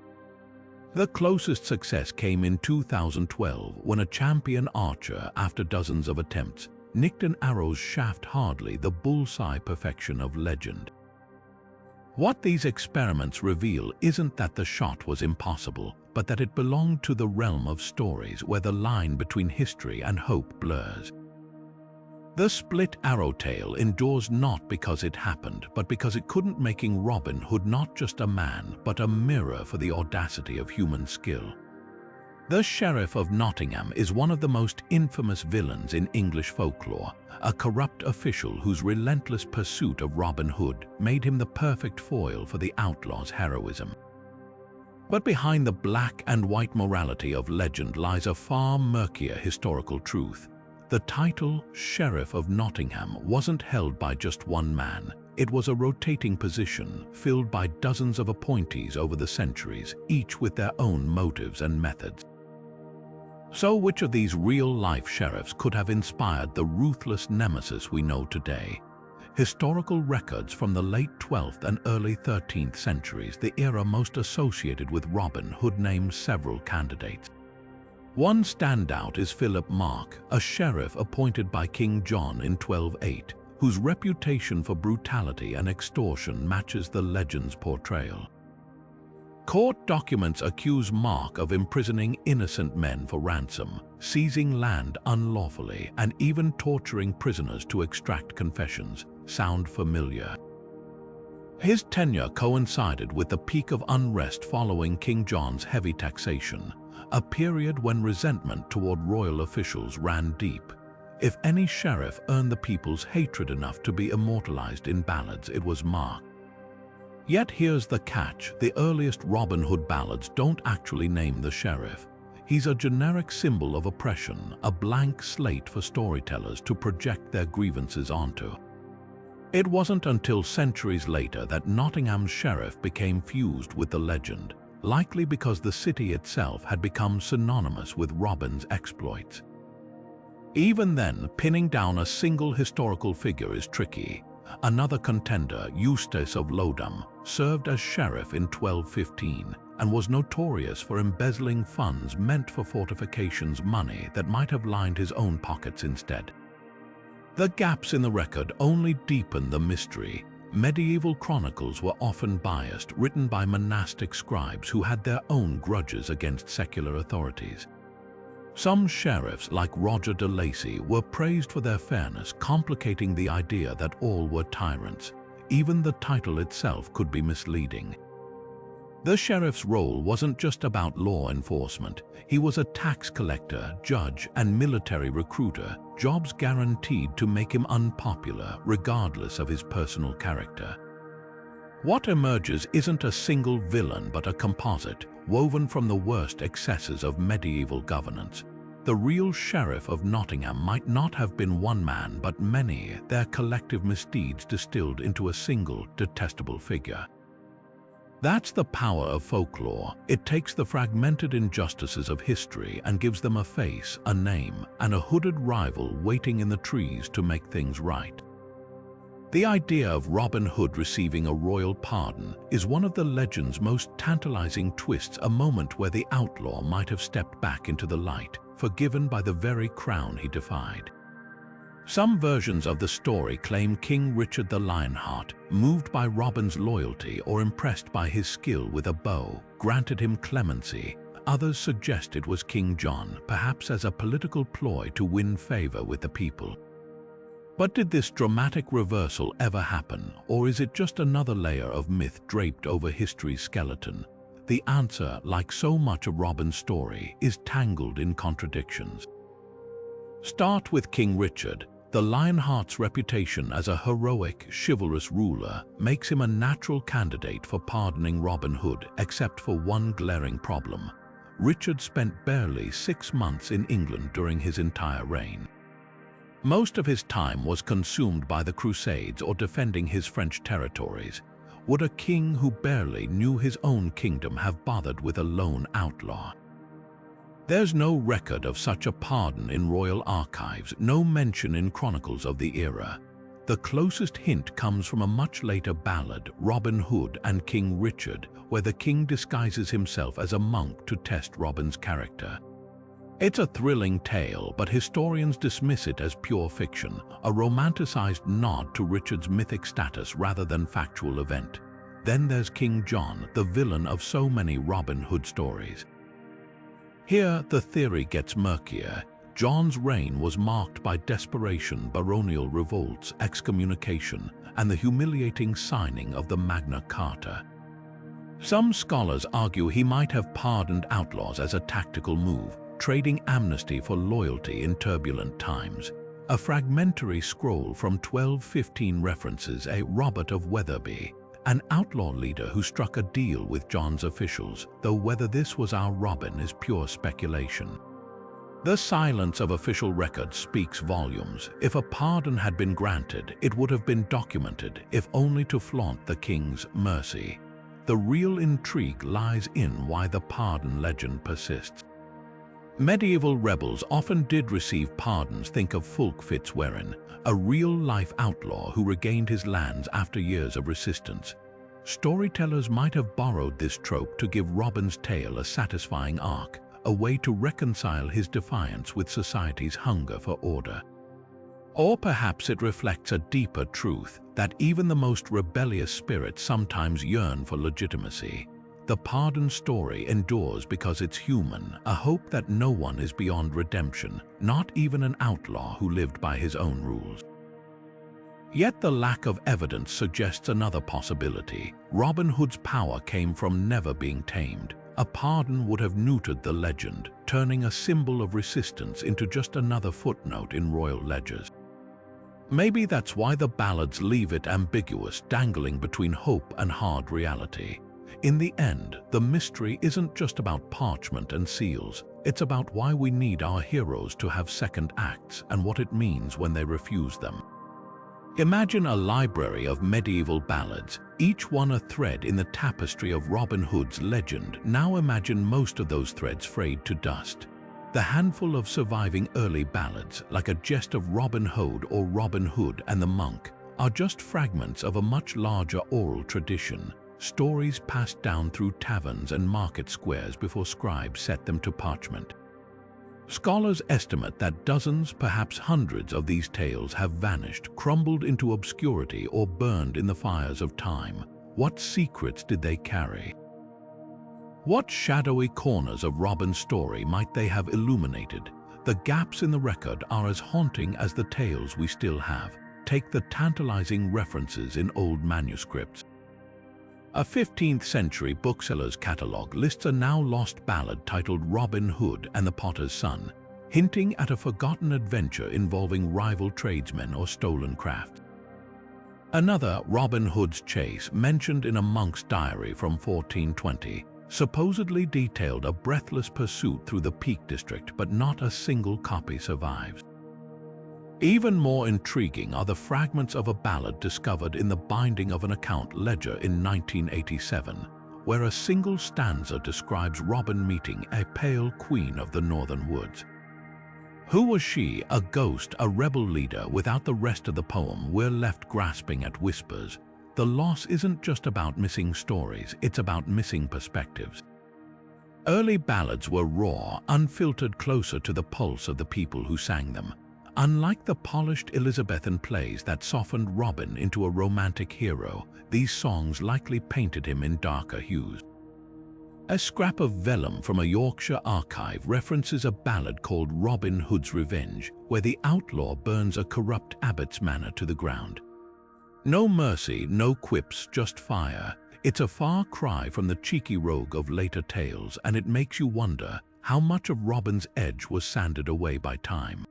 A: The closest success came in 2012 when a champion archer, after dozens of attempts, nicked an arrow's shaft hardly the bullseye perfection of legend. What these experiments reveal isn't that the shot was impossible, but that it belonged to the realm of stories where the line between history and hope blurs. The split arrow tale endures not because it happened, but because it couldn't, making Robin Hood not just a man, but a mirror for the audacity of human skill. The Sheriff of Nottingham is one of the most infamous villains in English folklore, a corrupt official whose relentless pursuit of Robin Hood made him the perfect foil for the outlaw's heroism. But behind the black and white morality of legend lies a far murkier historical truth. The title Sheriff of Nottingham wasn't held by just one man. It was a rotating position filled by dozens of appointees over the centuries, each with their own motives and methods. So which of these real-life sheriffs could have inspired the ruthless nemesis we know today? Historical records from the late 12th and early 13th centuries, the era most associated with Robin Hood, name several candidates. One standout is Philip Mark, a sheriff appointed by King John in 1208, whose reputation for brutality and extortion matches the legend's portrayal. Court documents accuse Mark of imprisoning innocent men for ransom, seizing land unlawfully, and even torturing prisoners to extract confessions. Sound familiar? His tenure coincided with the peak of unrest following King John's heavy taxation, a period when resentment toward royal officials ran deep. If any sheriff earned the people's hatred enough to be immortalized in ballads, it was Mark. Yet here's the catch: the earliest Robin Hood ballads don't actually name the sheriff. He's a generic symbol of oppression, a blank slate for storytellers to project their grievances onto. It wasn't until centuries later that Nottingham's sheriff became fused with the legend, likely because the city itself had become synonymous with Robin's exploits. Even then, pinning down a single historical figure is tricky. Another contender, Eustace of Lodham, served as sheriff in 1215 and was notorious for embezzling funds meant for fortifications, money that might have lined his own pockets instead. The gaps in the record only deepen the mystery. Medieval chronicles were often biased, written by monastic scribes who had their own grudges against secular authorities. Some sheriffs, like Roger de Lacy, were praised for their fairness, complicating the idea that all were tyrants. Even the title itself could be misleading. The sheriff's role wasn't just about law enforcement. He was a tax collector, judge, and military recruiter, jobs guaranteed to make him unpopular regardless of his personal character. What emerges isn't a single villain but a composite, woven from the worst excesses of medieval governance. The real Sheriff of Nottingham might not have been one man but many, their collective misdeeds distilled into a single, detestable figure. That's the power of folklore. It takes the fragmented injustices of history and gives them a face, a name, and a hooded rival waiting in the trees to make things right. The idea of Robin Hood receiving a royal pardon is one of the legend's most tantalizing twists, a moment where the outlaw might have stepped back into the light, forgiven by the very crown he defied. Some versions of the story claim King Richard the Lionheart, moved by Robin's loyalty or impressed by his skill with a bow, granted him clemency. Others suggest it was King John, perhaps as a political ploy to win favor with the people. But did this dramatic reversal ever happen, or is it just another layer of myth draped over history's skeleton? The answer, like so much of Robin's story, is tangled in contradictions. Start with King Richard. The Lionheart's reputation as a heroic, chivalrous ruler makes him a natural candidate for pardoning Robin Hood, except for one glaring problem. Richard spent barely 6 months in England during his entire reign. Most of his time was consumed by the Crusades or defending his French territories. Would a king who barely knew his own kingdom have bothered with a lone outlaw? There's no record of such a pardon in royal archives, no mention in chronicles of the era. The closest hint comes from a much later ballad, Robin Hood and King Richard, where the king disguises himself as a monk to test Robin's character. It's a thrilling tale, but historians dismiss it as pure fiction, a romanticized nod to Richard's mythic status rather than factual event. Then there's King John, the villain of so many Robin Hood stories. Here, the theory gets murkier. John's reign was marked by desperation, baronial revolts, excommunication, and the humiliating signing of the Magna Carta. Some scholars argue he might have pardoned outlaws as a tactical move, trading amnesty for loyalty in turbulent times. A fragmentary scroll from 1215 references a Robert of Wetherby, an outlaw leader who struck a deal with John's officials, though whether this was our Robin is pure speculation. The silence of official records speaks volumes. If a pardon had been granted, it would have been documented, if only to flaunt the king's mercy. The real intrigue lies in why the pardon legend persists. Medieval rebels often did receive pardons. Think of Fulk Fitzwarren, a real-life outlaw who regained his lands after years of resistance. Storytellers might have borrowed this trope to give Robin's tale a satisfying arc, a way to reconcile his defiance with society's hunger for order. Or perhaps it reflects a deeper truth, that even the most rebellious spirits sometimes yearn for legitimacy. The pardon story endures because it's human, a hope that no one is beyond redemption, not even an outlaw who lived by his own rules. Yet the lack of evidence suggests another possibility. Robin Hood's power came from never being tamed. A pardon would have neutered the legend, turning a symbol of resistance into just another footnote in royal ledgers. Maybe that's why the ballads leave it ambiguous, dangling between hope and hard reality. In the end, the mystery isn't just about parchment and seals. It's about why we need our heroes to have second acts and what it means when they refuse them. Imagine a library of medieval ballads, each one a thread in the tapestry of Robin Hood's legend. Now imagine most of those threads frayed to dust. The handful of surviving early ballads, like A Jest of Robin Hood or Robin Hood and the Monk, are just fragments of a much larger oral tradition. Stories passed down through taverns and market squares before scribes set them to parchment. Scholars estimate that dozens, perhaps hundreds of these tales have vanished, crumbled into obscurity, or burned in the fires of time. What secrets did they carry? What shadowy corners of Robin's story might they have illuminated? The gaps in the record are as haunting as the tales we still have. Take the tantalizing references in old manuscripts. A 15th century bookseller's catalogue lists a now lost ballad titled Robin Hood and the Potter's Son, hinting at a forgotten adventure involving rival tradesmen or stolen craft. Another, Robin Hood's Chase, mentioned in a monk's diary from 1420, supposedly detailed a breathless pursuit through the Peak District, but not a single copy survives. Even more intriguing are the fragments of a ballad discovered in the binding of an account ledger in 1987, where a single stanza describes Robin meeting a pale queen of the northern woods. Who was she? A ghost, a rebel leader? Without the rest of the poem, we're left grasping at whispers. The loss isn't just about missing stories, it's about missing perspectives. Early ballads were raw, unfiltered, closer to the pulse of the people who sang them. Unlike the polished Elizabethan plays that softened Robin into a romantic hero, these songs likely painted him in darker hues. A scrap of vellum from a Yorkshire archive references a ballad called Robin Hood's Revenge, where the outlaw burns a corrupt abbot's manor to the ground. No mercy, no quips, just fire. It's a far cry from the cheeky rogue of later tales, and it makes you wonder how much of Robin's edge was sanded away by time.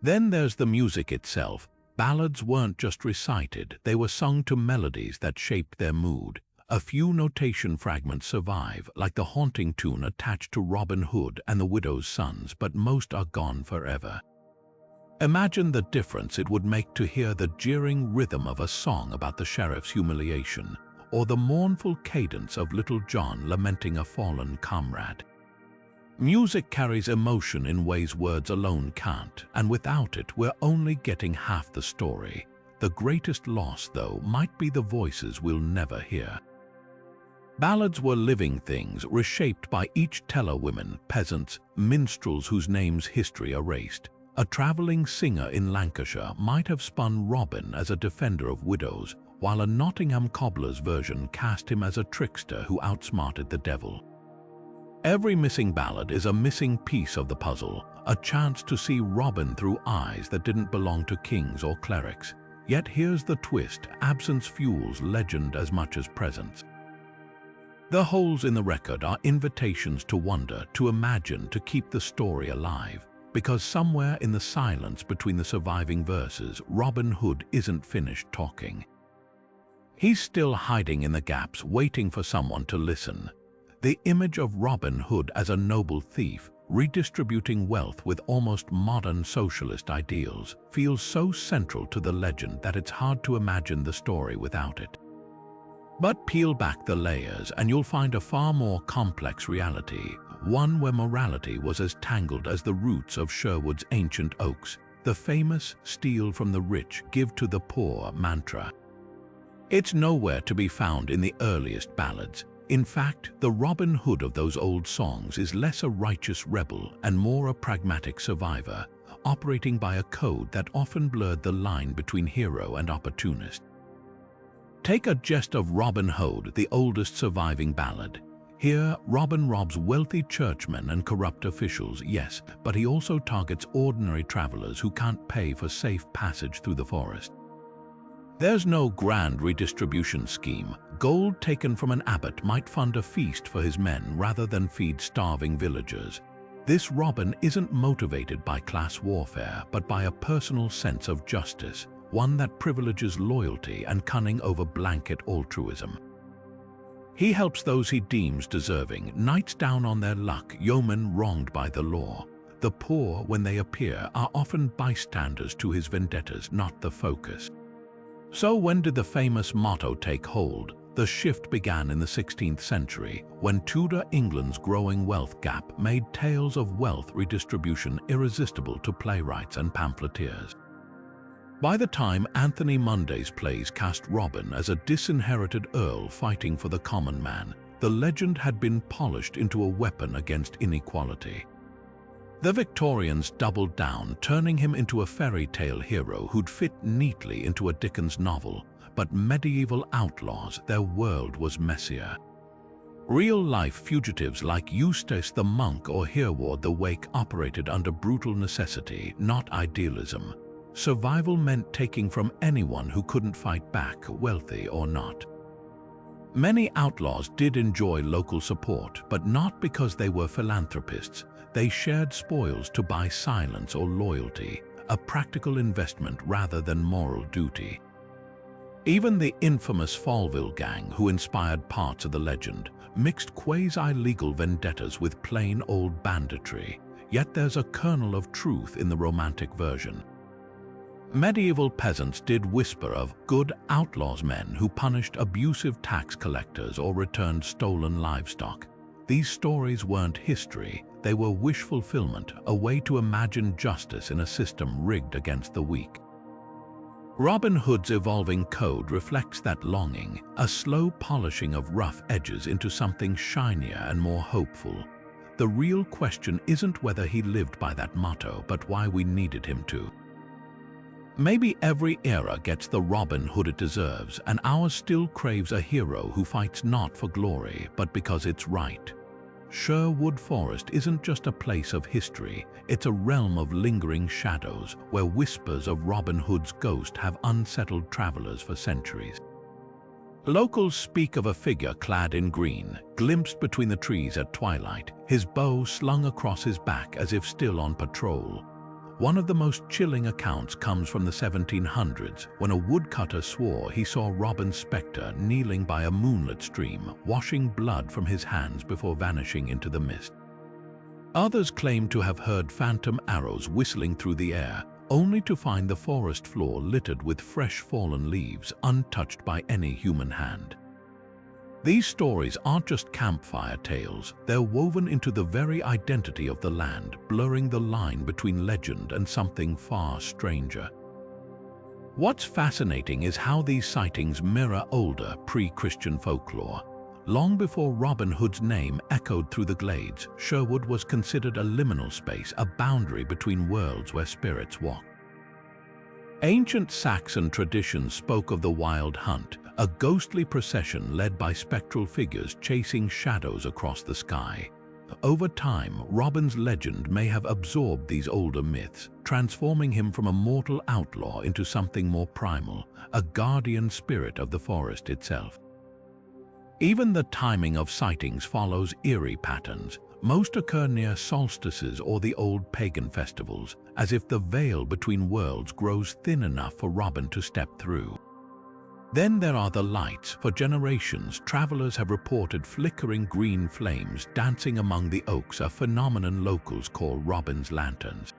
A: Then there's the music itself. Ballads weren't just recited, they were sung to melodies that shaped their mood. A few notation fragments survive, like the haunting tune attached to Robin Hood and the widow's sons, but most are gone forever. Imagine the difference it would make to hear the jeering rhythm of a song about the sheriff's humiliation, or the mournful cadence of Little John lamenting a fallen comrade. Music carries emotion in ways words alone can't, and without it, we're only getting half the story. The greatest loss, though, might be the voices we'll never hear. Ballads were living things, reshaped by each teller: women, peasants, minstrels whose names history erased. A travelling singer in Lancashire might have spun Robin as a defender of widows, while a Nottingham cobbler's version cast him as a trickster who outsmarted the devil. Every missing ballad is a missing piece of the puzzle, a chance to see Robin through eyes that didn't belong to kings or clerics. Yet here's the twist: absence fuels legend as much as presence. The holes in the record are invitations to wonder, to imagine, to keep the story alive. Because somewhere in the silence between the surviving verses, Robin Hood isn't finished talking. He's still hiding in the gaps, waiting for someone to listen. The image of Robin Hood as a noble thief, redistributing wealth with almost modern socialist ideals, feels so central to the legend that it's hard to imagine the story without it. But peel back the layers and you'll find a far more complex reality, one where morality was as tangled as the roots of Sherwood's ancient oaks, the famous "steal from the rich, give to the poor" mantra. It's nowhere to be found in the earliest ballads. In fact, the Robin Hood of those old songs is less a righteous rebel and more a pragmatic survivor, operating by a code that often blurred the line between hero and opportunist. Take A Jest of Robin Hood, the oldest surviving ballad. Here, Robin robs wealthy churchmen and corrupt officials, yes, but he also targets ordinary travelers who can't pay for safe passage through the forest. There's no grand redistribution scheme. Gold taken from an abbot might fund a feast for his men rather than feed starving villagers. This Robin isn't motivated by class warfare, but by a personal sense of justice, one that privileges loyalty and cunning over blanket altruism. He helps those he deems deserving, knights down on their luck, yeomen wronged by the law. The poor, when they appear, are often bystanders to his vendettas, not the focus. So when did the famous motto take hold? The shift began in the 16th century, when Tudor England's growing wealth gap made tales of wealth redistribution irresistible to playwrights and pamphleteers. By the time Anthony Munday's plays cast Robin as a disinherited earl fighting for the common man, the legend had been polished into a weapon against inequality. The Victorians doubled down, turning him into a fairy tale hero who'd fit neatly into a Dickens novel, but medieval outlaws, their world was messier. Real-life fugitives like Eustace the Monk or Hereward the Wake operated under brutal necessity, not idealism. Survival meant taking from anyone who couldn't fight back, wealthy or not. Many outlaws did enjoy local support, but not because they were philanthropists. They shared spoils to buy silence or loyalty, a practical investment rather than moral duty. Even the infamous Folklore gang, who inspired parts of the legend, mixed quasi-legal vendettas with plain old banditry, yet there's a kernel of truth in the romantic version. Medieval peasants did whisper of good outlaws, men who punished abusive tax collectors or returned stolen livestock. These stories weren't history, they were wish fulfillment, a way to imagine justice in a system rigged against the weak. Robin Hood's evolving code reflects that longing, a slow polishing of rough edges into something shinier and more hopeful. The real question isn't whether he lived by that motto, but why we needed him to. Maybe every era gets the Robin Hood it deserves, and ours still craves a hero who fights not for glory, but because it's right. Sherwood Forest isn't just a place of history, it's a realm of lingering shadows where whispers of Robin Hood's ghost have unsettled travelers for centuries. Locals speak of a figure clad in green, glimpsed between the trees at twilight, his bow slung across his back as if still on patrol. One of the most chilling accounts comes from the 1700s, when a woodcutter swore he saw Robin's spectre kneeling by a moonlit stream, washing blood from his hands before vanishing into the mist. Others claim to have heard phantom arrows whistling through the air, only to find the forest floor littered with fresh fallen leaves, untouched by any human hand. These stories aren't just campfire tales, they're woven into the very identity of the land, blurring the line between legend and something far stranger. What's fascinating is how these sightings mirror older, pre-Christian folklore. Long before Robin Hood's name echoed through the glades, Sherwood was considered a liminal space, a boundary between worlds where spirits walk. Ancient Saxon traditions spoke of the wild hunt, a ghostly procession led by spectral figures chasing shadows across the sky. Over time, Robin's legend may have absorbed these older myths, transforming him from a mortal outlaw into something more primal, a guardian spirit of the forest itself. Even the timing of sightings follows eerie patterns. Most occur near solstices or the old pagan festivals, as if the veil between worlds grows thin enough for Robin to step through. Then there are the lights. For generations, travelers have reported flickering green flames dancing among the oaks, a phenomenon locals call Robin's lanterns.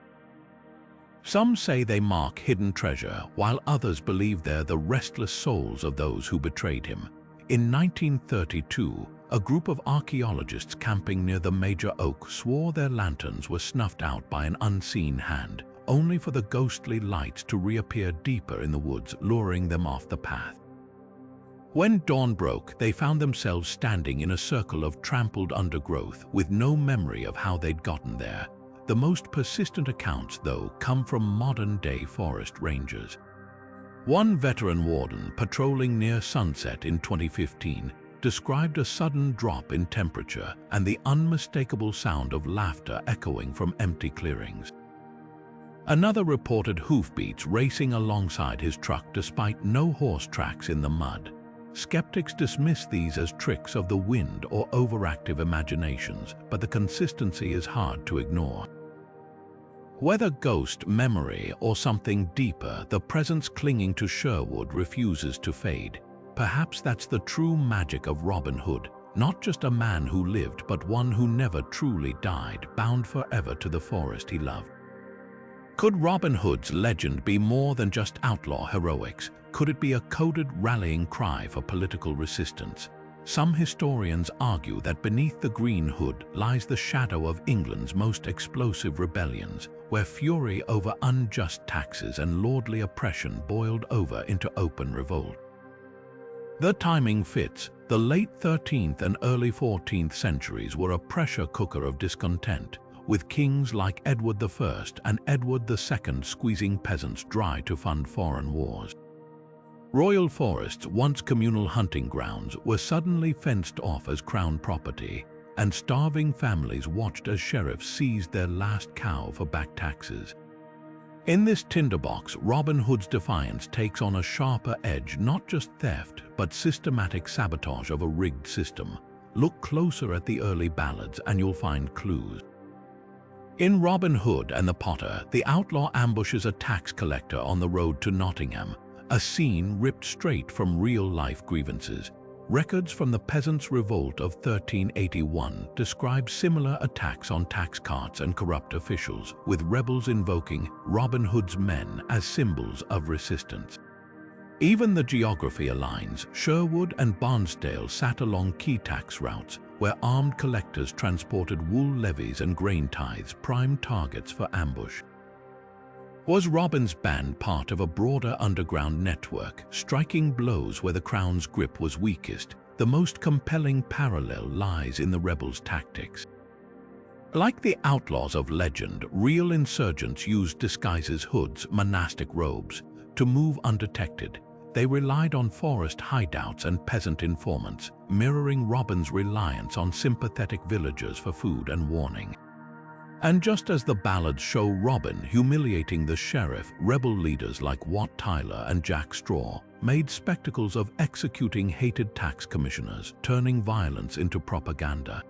A: Some say they mark hidden treasure, while others believe they're the restless souls of those who betrayed him. In 1932, a group of archaeologists camping near the major oak swore their lanterns were snuffed out by an unseen hand, only for the ghostly lights to reappear deeper in the woods, luring them off the path. When dawn broke, they found themselves standing in a circle of trampled undergrowth, with no memory of how they'd gotten there. The most persistent accounts, though, come from modern-day forest rangers. One veteran warden patrolling near sunset in 2015 described a sudden drop in temperature and the unmistakable sound of laughter echoing from empty clearings. Another reported hoofbeats racing alongside his truck despite no horse tracks in the mud. Skeptics dismiss these as tricks of the wind or overactive imaginations, but the consistency is hard to ignore. Whether ghost, memory, or something deeper, the presence clinging to Sherwood refuses to fade. Perhaps that's the true magic of Robin Hood, not just a man who lived, but one who never truly died, bound forever to the forest he loved. Could Robin Hood's legend be more than just outlaw heroics? Could it be a coded rallying cry for political resistance? Some historians argue that beneath the green hood lies the shadow of England's most explosive rebellions, where fury over unjust taxes and lordly oppression boiled over into open revolt. The timing fits. The late 13th and early 14th centuries were a pressure cooker of discontent, with kings like Edward I and Edward II squeezing peasants dry to fund foreign wars. Royal forests, once communal hunting grounds, were suddenly fenced off as crown property, and starving families watched as sheriffs seized their last cow for back taxes. In this tinderbox, Robin Hood's defiance takes on a sharper edge, not just theft, but systematic sabotage of a rigged system. Look closer at the early ballads and you'll find clues. In Robin Hood and the Potter, the outlaw ambushes a tax collector on the road to Nottingham, a scene ripped straight from real-life grievances. Records from the Peasants' Revolt of 1381 describe similar attacks on tax carts and corrupt officials, with rebels invoking Robin Hood's men as symbols of resistance. Even the geography aligns. Sherwood and Barnsdale sat along key tax routes, where armed collectors transported wool levies and grain tithes, prime targets for ambush. Was Robin's band part of a broader underground network, striking blows where the crown's grip was weakest? The most compelling parallel lies in the rebels' tactics. Like the outlaws of legend, real insurgents used disguises, hoods, monastic robes, to move undetected. They relied on forest hideouts and peasant informants, mirroring Robin's reliance on sympathetic villagers for food and warning. And just as the ballads show Robin humiliating the sheriff, rebel leaders like Wat Tyler and Jack Straw made spectacles of executing hated tax commissioners, turning violence into propaganda.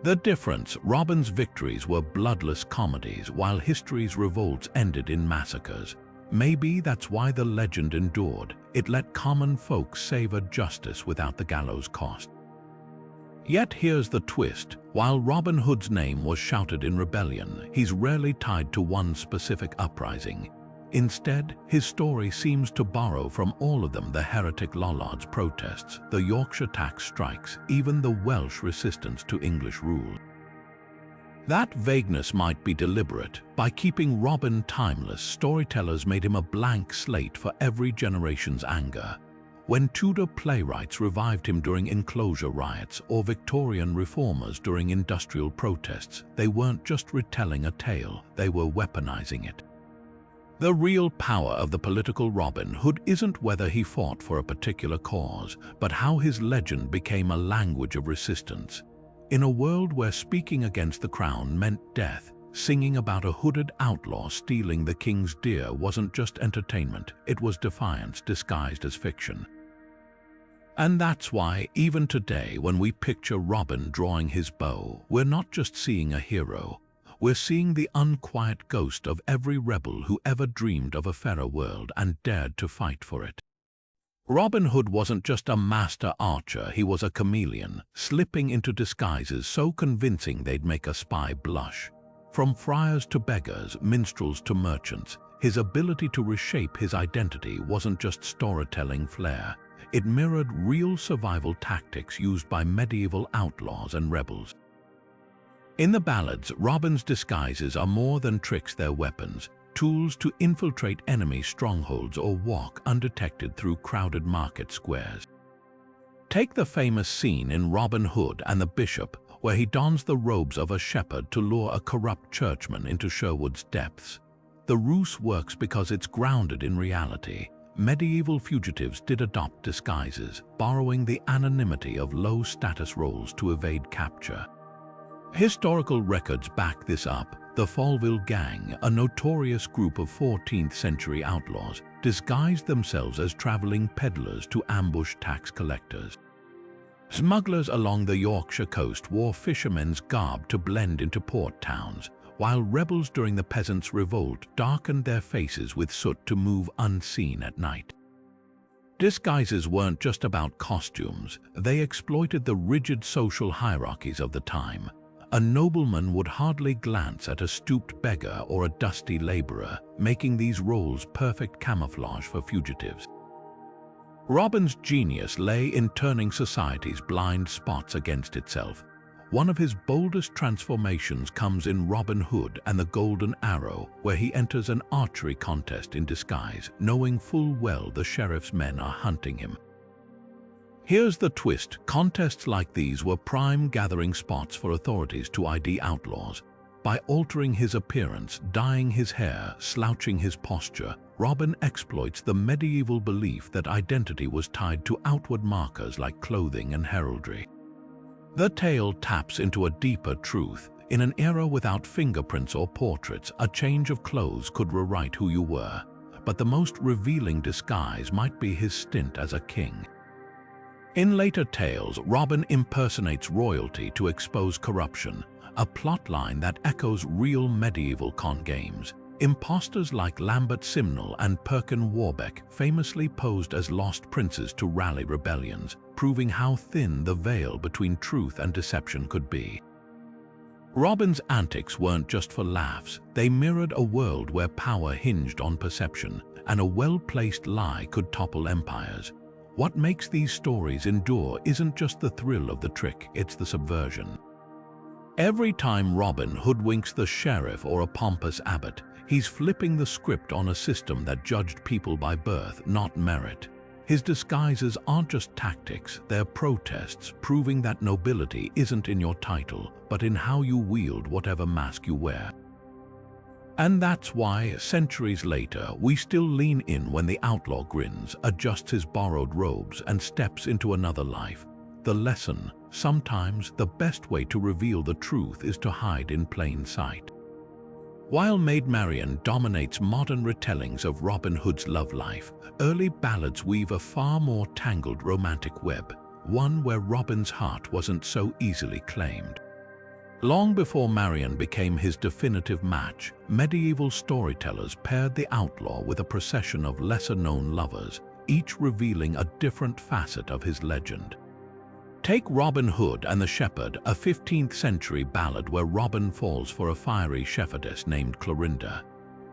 A: The difference: Robin's victories were bloodless comedies, while history's revolts ended in massacres. Maybe that's why the legend endured. It let common folk savor justice without the gallows cost. Yet here's the twist. While Robin Hood's name was shouted in rebellion, he's rarely tied to one specific uprising. Instead, his story seems to borrow from all of them: the heretic Lollards' protests, the Yorkshire tax strikes, even the Welsh resistance to English rule. That vagueness might be deliberate. By keeping Robin timeless, storytellers made him a blank slate for every generation's anger. When Tudor playwrights revived him during enclosure riots or Victorian reformers during industrial protests, they weren't just retelling a tale, they were weaponizing it. The real power of the political Robin Hood isn't whether he fought for a particular cause, but how his legend became a language of resistance. In a world where speaking against the crown meant death, singing about a hooded outlaw stealing the king's deer wasn't just entertainment, it was defiance disguised as fiction. And that's why, even today, when we picture Robin drawing his bow, we're not just seeing a hero. We're seeing the unquiet ghost of every rebel who ever dreamed of a fairer world and dared to fight for it. Robin Hood wasn't just a master archer, he was a chameleon, slipping into disguises so convincing they'd make a spy blush. From friars to beggars, minstrels to merchants, his ability to reshape his identity wasn't just storytelling flair. It mirrored real survival tactics used by medieval outlaws and rebels. In the ballads, Robin's disguises are more than tricks, they're weapons, tools to infiltrate enemy strongholds or walk undetected through crowded market squares. Take the famous scene in Robin Hood and the Bishop, where he dons the robes of a shepherd to lure a corrupt churchman into Sherwood's depths. The ruse works because it's grounded in reality. Medieval fugitives did adopt disguises, borrowing the anonymity of low-status roles to evade capture. Historical records back this up. The Folklore gang, a notorious group of 14th-century outlaws, disguised themselves as traveling peddlers to ambush tax collectors. Smugglers along the Yorkshire coast wore fishermen's garb to blend into port towns, while rebels during the Peasants' Revolt darkened their faces with soot to move unseen at night. Disguises weren't just about costumes, they exploited the rigid social hierarchies of the time. A nobleman would hardly glance at a stooped beggar or a dusty laborer, making these roles perfect camouflage for fugitives. Robin's genius lay in turning society's blind spots against itself. One of his boldest transformations comes in Robin Hood and the Golden Arrow, where he enters an archery contest in disguise, knowing full well the sheriff's men are hunting him. Here's the twist: contests like these were prime gathering spots for authorities to ID outlaws. By altering his appearance, dyeing his hair, slouching his posture, Robin exploits the medieval belief that identity was tied to outward markers like clothing and heraldry. The tale taps into a deeper truth. In an era without fingerprints or portraits, a change of clothes could rewrite who you were. But the most revealing disguise might be his stint as a king. In later tales, Robin impersonates royalty to expose corruption, a plotline that echoes real medieval con games. Imposters like Lambert Simnel and Perkin Warbeck famously posed as lost princes to rally rebellions, proving how thin the veil between truth and deception could be. Robin's antics weren't just for laughs, they mirrored a world where power hinged on perception, and a well-placed lie could topple empires. What makes these stories endure isn't just the thrill of the trick, it's the subversion. Every time Robin hoodwinks the sheriff or a pompous abbot, he's flipping the script on a system that judged people by birth, not merit. His disguises aren't just tactics, they're protests, proving that nobility isn't in your title, but in how you wield whatever mask you wear. And that's why, centuries later, we still lean in when the outlaw grins, adjusts his borrowed robes, and steps into another life. The lesson: sometimes the best way to reveal the truth is to hide in plain sight. While Maid Marian dominates modern retellings of Robin Hood's love life, early ballads weave a far more tangled romantic web, one where Robin's heart wasn't so easily claimed. Long before Marion became his definitive match, medieval storytellers paired the outlaw with a procession of lesser-known lovers, each revealing a different facet of his legend. Take Robin Hood and the Shepherd, a 15th-century ballad where Robin falls for a fiery shepherdess named Clorinda.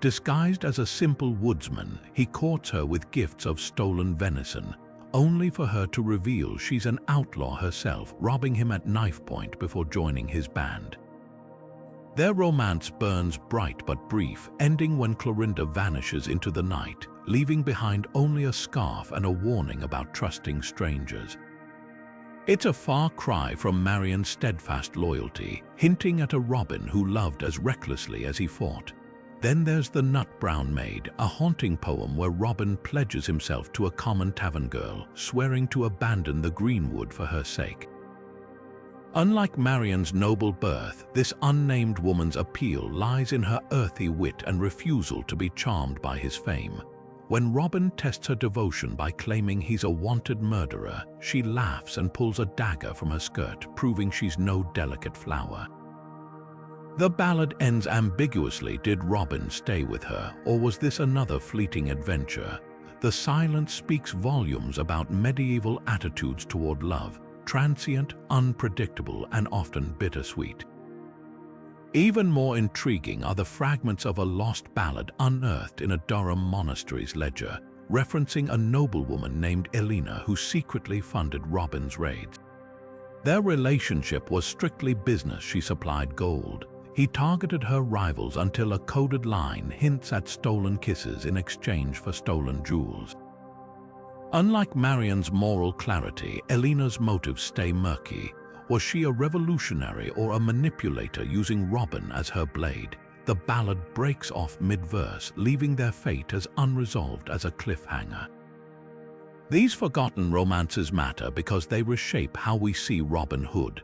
A: Disguised as a simple woodsman, he courts her with gifts of stolen venison, only for her to reveal she's an outlaw herself, robbing him at knife point before joining his band. Their romance burns bright but brief, ending when Clorinda vanishes into the night, leaving behind only a scarf and a warning about trusting strangers. It's a far cry from Marion's steadfast loyalty, hinting at a Robin who loved as recklessly as he fought. Then there's The Nut Brown Maid, a haunting poem where Robin pledges himself to a common tavern girl, swearing to abandon the greenwood for her sake. Unlike Marion's noble birth, this unnamed woman's appeal lies in her earthy wit and refusal to be charmed by his fame. When Robin tests her devotion by claiming he's a wanted murderer, she laughs and pulls a dagger from her skirt, proving she's no delicate flower. The ballad ends ambiguously. Did Robin stay with her, or was this another fleeting adventure? The silence speaks volumes about medieval attitudes toward love, transient, unpredictable, and often bittersweet. Even more intriguing are the fragments of a lost ballad unearthed in a Durham monastery's ledger, referencing a noblewoman named Elena who secretly funded Robin's raids. Their relationship was strictly business. She supplied gold. He targeted her rivals until a coded line hints at stolen kisses in exchange for stolen jewels. Unlike Marion's moral clarity, Elena's motives stay murky. Was she a revolutionary or a manipulator using Robin as her blade? The ballad breaks off mid-verse, leaving their fate as unresolved as a cliffhanger. These forgotten romances matter because they reshape how we see Robin Hood.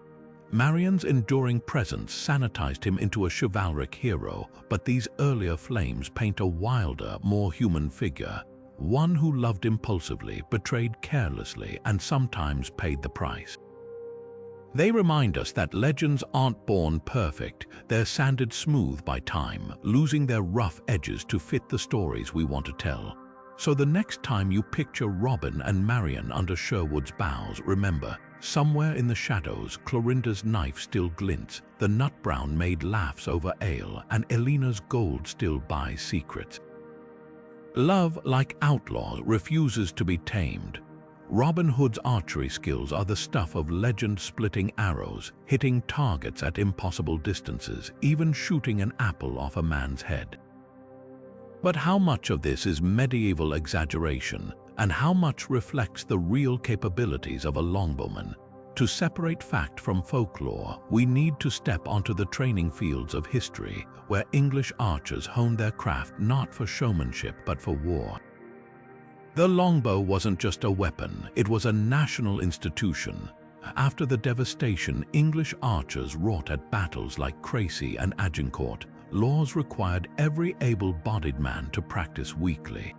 A: Marion's enduring presence sanitized him into a chivalric hero, but these earlier flames paint a wilder, more human figure, one who loved impulsively, betrayed carelessly, and sometimes paid the price. They remind us that legends aren't born perfect, they're sanded smooth by time, losing their rough edges to fit the stories we want to tell. So the next time you picture Robin and Marion under Sherwood's boughs, remember, somewhere in the shadows, Clorinda's knife still glints, the Nut Brown Maid laughs over ale, and Elena's gold still buys secrets. Love, like outlaw, refuses to be tamed. Robin Hood's archery skills are the stuff of legend-splitting arrows, hitting targets at impossible distances, even shooting an apple off a man's head. But how much of this is medieval exaggeration, and how much reflects the real capabilities of a longbowman? To separate fact from folklore, we need to step onto the training fields of history, where English archers honed their craft not for showmanship but for war. The longbow wasn't just a weapon, it was a national institution. After the devastation English archers wrought at battles like Crecy and Agincourt, laws required every able-bodied man to practice weekly.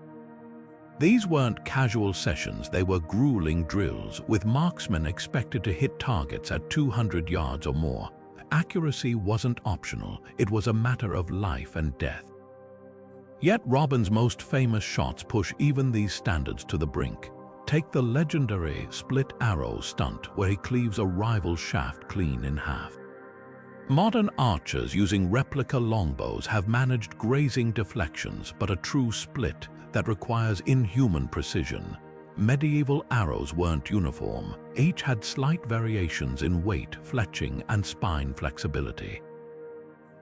A: These weren't casual sessions, they were grueling drills, with marksmen expected to hit targets at 200 yards or more. Accuracy wasn't optional, it was a matter of life and death. Yet Robin's most famous shots push even these standards to the brink. Take the legendary split arrow stunt where he cleaves a rival's shaft clean in half. Modern archers using replica longbows have managed grazing deflections, but a true split that requires inhuman precision. Medieval arrows weren't uniform. Each had slight variations in weight, fletching, and spine flexibility.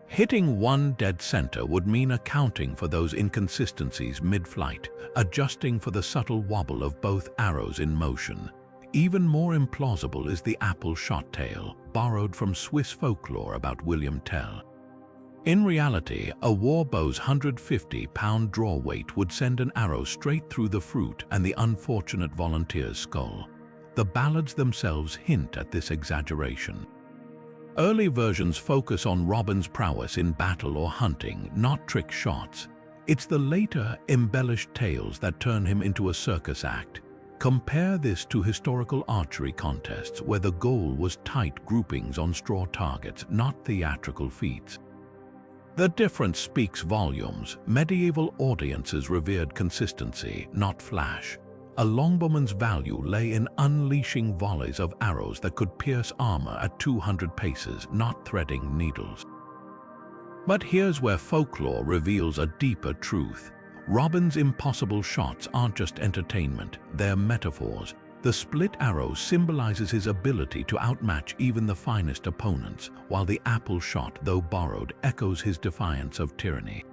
A: Hitting one dead center would mean accounting for those inconsistencies mid-flight, adjusting for the subtle wobble of both arrows in motion. Even more implausible is the apple shot tale, borrowed from Swiss folklore about William Tell. In reality, a warbow's 150-pound draw weight would send an arrow straight through the fruit and the unfortunate volunteer's skull. The ballads themselves hint at this exaggeration. Early versions focus on Robin's prowess in battle or hunting, not trick shots. It's the later, embellished tales that turn him into a circus act. Compare this to historical archery contests where the goal was tight groupings on straw targets, not theatrical feats. The difference speaks volumes. Medieval audiences revered consistency, not flash. A longbowman's value lay in unleashing volleys of arrows that could pierce armor at 200 paces, not threading needles. But here's where folklore reveals a deeper truth. Robin's impossible shots aren't just entertainment, they're metaphors. The split arrow symbolizes his ability to outmatch even the finest opponents, while the apple shot, though borrowed, echoes his defiance of tyranny.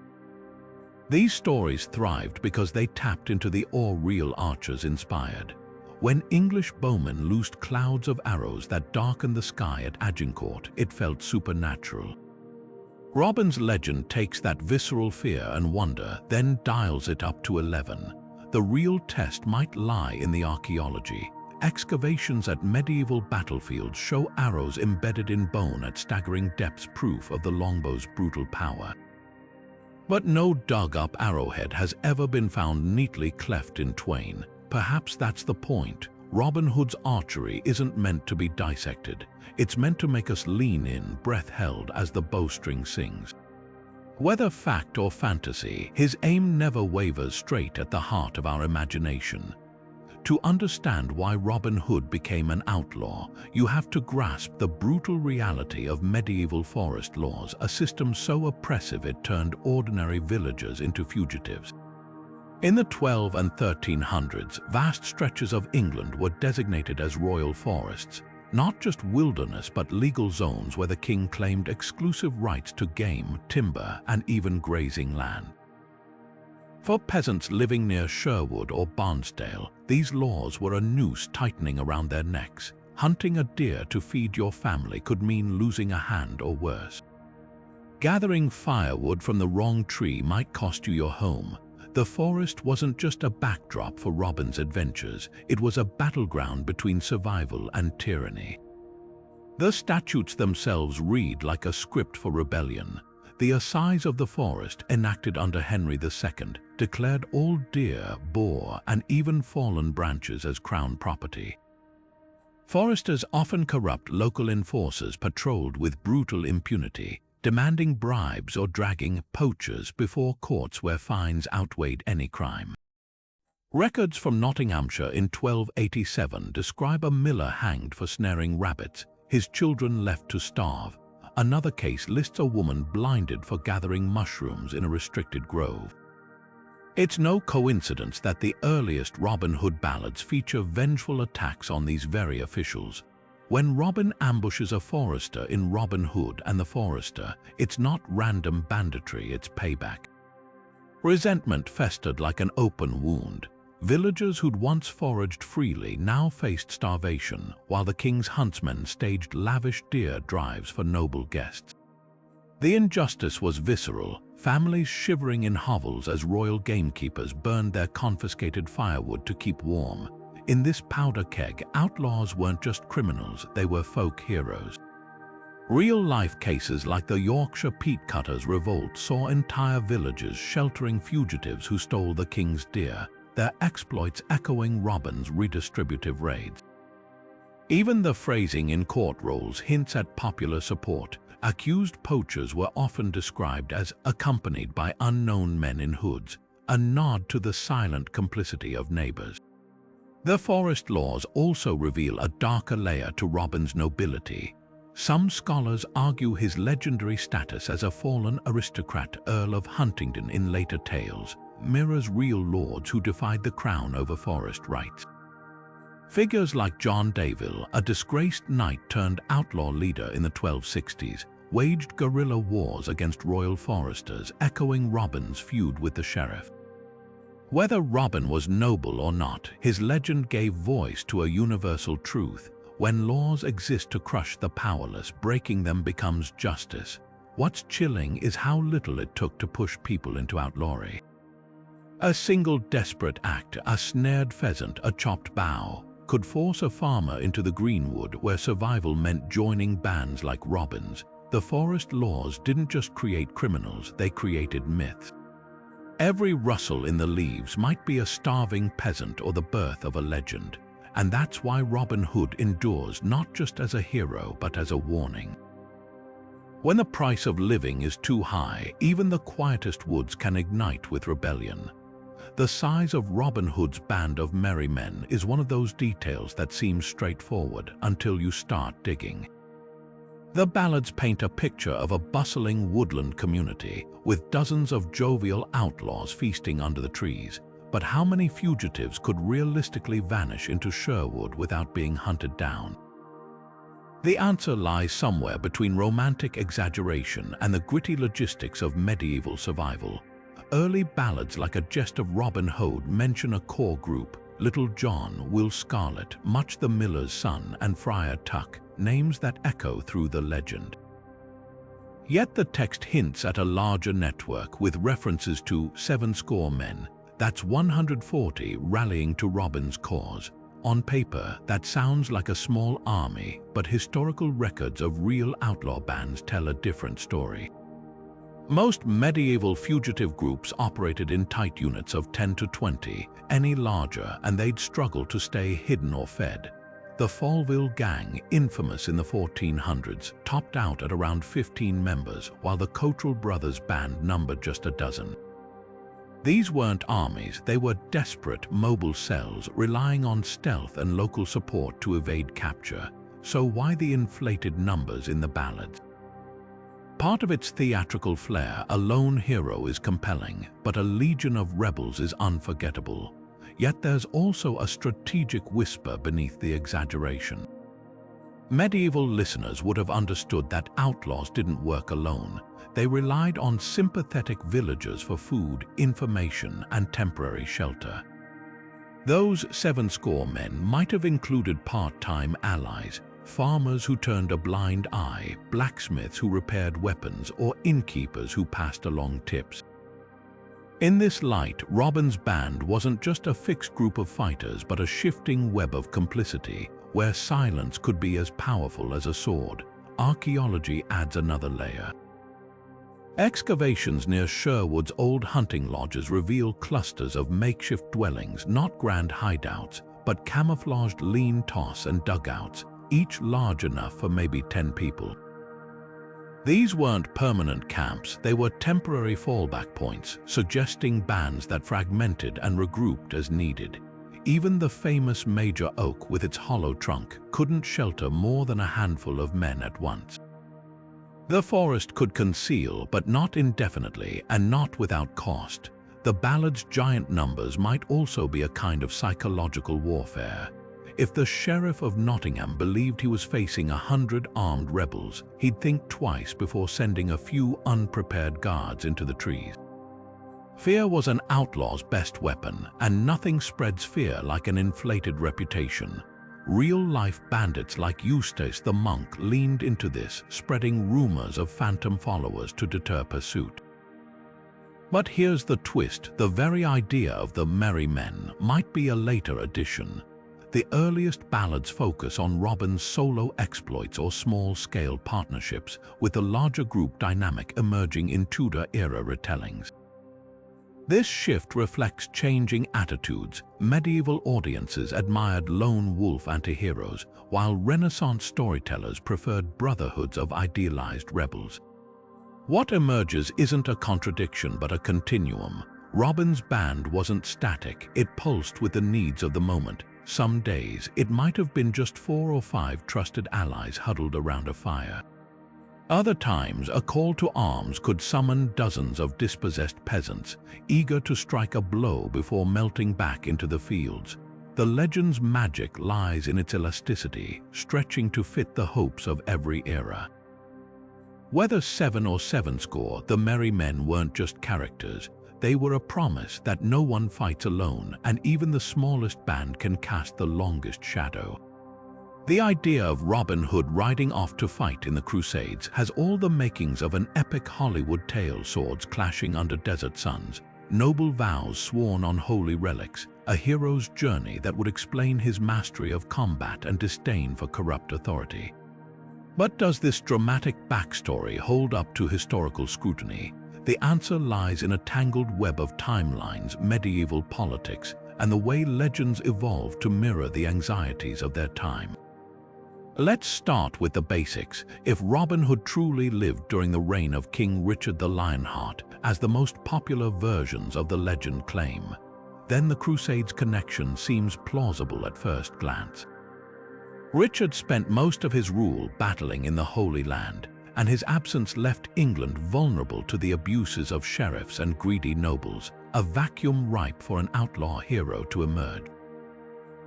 A: These stories thrived because they tapped into the awe real archers inspired. When English bowmen loosed clouds of arrows that darkened the sky at Agincourt, it felt supernatural. Robin's legend takes that visceral fear and wonder, then dials it up to 11. The real test might lie in the archaeology. Excavations at medieval battlefields show arrows embedded in bone at staggering depths, proof of the longbow's brutal power. But no dug-up arrowhead has ever been found neatly cleft in twain. Perhaps that's the point. Robin Hood's archery isn't meant to be dissected. It's meant to make us lean in, breath held as the bowstring sings. Whether fact or fantasy, his aim never wavers, straight at the heart of our imagination. To understand why Robin Hood became an outlaw, you have to grasp the brutal reality of medieval forest laws, a system so oppressive it turned ordinary villagers into fugitives. In the 12 and 1300s, vast stretches of England were designated as royal forests, not just wilderness but legal zones where the king claimed exclusive rights to game, timber, and even grazing land. For peasants living near Sherwood or Barnsdale, these laws were a noose tightening around their necks. Hunting a deer to feed your family could mean losing a hand or worse. Gathering firewood from the wrong tree might cost you your home. The forest wasn't just a backdrop for Robin's adventures, it was a battleground between survival and tyranny. The statutes themselves read like a script for rebellion. The Assize of the Forest, enacted under Henry II, declared all deer, boar, and even fallen branches as crown property. Foresters, often corrupt local enforcers, patrolled with brutal impunity, demanding bribes or dragging poachers before courts where fines outweighed any crime. Records from Nottinghamshire in 1287 describe a miller hanged for snaring rabbits, his children left to starve. Another case lists a woman blinded for gathering mushrooms in a restricted grove. It's no coincidence that the earliest Robin Hood ballads feature vengeful attacks on these very officials. When Robin ambushes a forester in Robin Hood and the Forester, it's not random banditry, it's payback. Resentment festered like an open wound. Villagers who'd once foraged freely now faced starvation, while the king's huntsmen staged lavish deer drives for noble guests. The injustice was visceral, families shivering in hovels as royal gamekeepers burned their confiscated firewood to keep warm. In this powder keg, outlaws weren't just criminals, they were folk heroes. Real-life cases like the Yorkshire peat cutters' revolt saw entire villages sheltering fugitives who stole the king's deer, their exploits echoing Robin's redistributive raids. Even the phrasing in court rolls hints at popular support. Accused poachers were often described as accompanied by unknown men in hoods, a nod to the silent complicity of neighbors. The forest laws also reveal a darker layer to Robin's nobility. Some scholars argue his legendary status as a fallen aristocrat, Earl of Huntingdon in later tales, mirrors real lords who defied the crown over forest rights. Figures like John Davil, a disgraced knight turned outlaw leader in the 1260s, waged guerrilla wars against royal foresters, echoing Robin's feud with the sheriff. Whether Robin was noble or not, his legend gave voice to a universal truth. When laws exist to crush the powerless, breaking them becomes justice. What's chilling is how little it took to push people into outlawry. A single desperate act, a snared pheasant, a chopped bough, could force a farmer into the greenwood where survival meant joining bands like Robin's. The forest laws didn't just create criminals, they created myths. Every rustle in the leaves might be a starving peasant or the birth of a legend, and that's why Robin Hood endures not just as a hero but as a warning. When the price of living is too high, even the quietest woods can ignite with rebellion. The size of Robin Hood's band of merry men is one of those details that seems straightforward until you start digging. The ballads paint a picture of a bustling woodland community with dozens of jovial outlaws feasting under the trees. But how many fugitives could realistically vanish into Sherwood without being hunted down? The answer lies somewhere between romantic exaggeration and the gritty logistics of medieval survival. Early ballads like A Jest of Robin Hood mention a core group: Little John, Will Scarlet, Much the Miller's Son, and Friar Tuck, names that echo through the legend. Yet the text hints at a larger network with references to 70 men, that's 140 rallying to Robin's cause. On paper, that sounds like a small army, but historical records of real outlaw bands tell a different story. Most medieval fugitive groups operated in tight units of 10 to 20, any larger and they'd struggle to stay hidden or fed. The Folklore gang, infamous in the 1400s, topped out at around 15 members, while the Cottrell brothers' band numbered just a dozen. These weren't armies, they were desperate, mobile cells relying on stealth and local support to evade capture. So why the inflated numbers in the ballads? Part of its theatrical flair, a lone hero is compelling, but a legion of rebels is unforgettable. Yet there's also a strategic whisper beneath the exaggeration. Medieval listeners would have understood that outlaws didn't work alone. They relied on sympathetic villagers for food, information, and temporary shelter. Those 70 men might have included part-time allies, farmers who turned a blind eye, blacksmiths who repaired weapons, or innkeepers who passed along tips. In this light, Robin's band wasn't just a fixed group of fighters but a shifting web of complicity, where silence could be as powerful as a sword. Archaeology adds another layer. Excavations near Sherwood's old hunting lodges reveal clusters of makeshift dwellings, not grand hideouts, but camouflaged lean toss and dugouts, each large enough for maybe 10 people. These weren't permanent camps, they were temporary fallback points, suggesting bands that fragmented and regrouped as needed. Even the famous Major Oak with its hollow trunk couldn't shelter more than a handful of men at once. The forest could conceal, but not indefinitely and not without cost. The ballad's giant numbers might also be a kind of psychological warfare. If the Sheriff of Nottingham believed he was facing 100 armed rebels, he'd think twice before sending a few unprepared guards into the trees. Fear was an outlaw's best weapon, and nothing spreads fear like an inflated reputation. Real-life bandits like Eustace the monk leaned into this, spreading rumors of phantom followers to deter pursuit. But here's the twist: the very idea of the merry men might be a later addition. The earliest ballads focus on Robin's solo exploits or small-scale partnerships, with the larger group dynamic emerging in Tudor-era retellings. This shift reflects changing attitudes. Medieval audiences admired lone wolf antiheroes, while Renaissance storytellers preferred brotherhoods of idealized rebels. What emerges isn't a contradiction but a continuum. Robin's band wasn't static, it pulsed with the needs of the moment. Some days, it might have been just 4 or 5 trusted allies huddled around a fire. Other times, a call to arms could summon dozens of dispossessed peasants, eager to strike a blow before melting back into the fields. The legend's magic lies in its elasticity, stretching to fit the hopes of every era. Whether 7 or 70, the merry men weren't just characters. They were a promise that no one fights alone, and even the smallest band can cast the longest shadow. The idea of Robin Hood riding off to fight in the Crusades has all the makings of an epic Hollywood tale: swords clashing under desert suns, noble vows sworn on holy relics, a hero's journey that would explain his mastery of combat and disdain for corrupt authority. But does this dramatic backstory hold up to historical scrutiny? The answer lies in a tangled web of timelines, medieval politics, and the way legends evolved to mirror the anxieties of their time. Let's start with the basics. If Robin Hood truly lived during the reign of King Richard the Lionheart, as the most popular versions of the legend claim, then the Crusades' connection seems plausible at first glance. Richard spent most of his rule battling in the Holy Land, and his absence left England vulnerable to the abuses of sheriffs and greedy nobles, a vacuum ripe for an outlaw hero to emerge.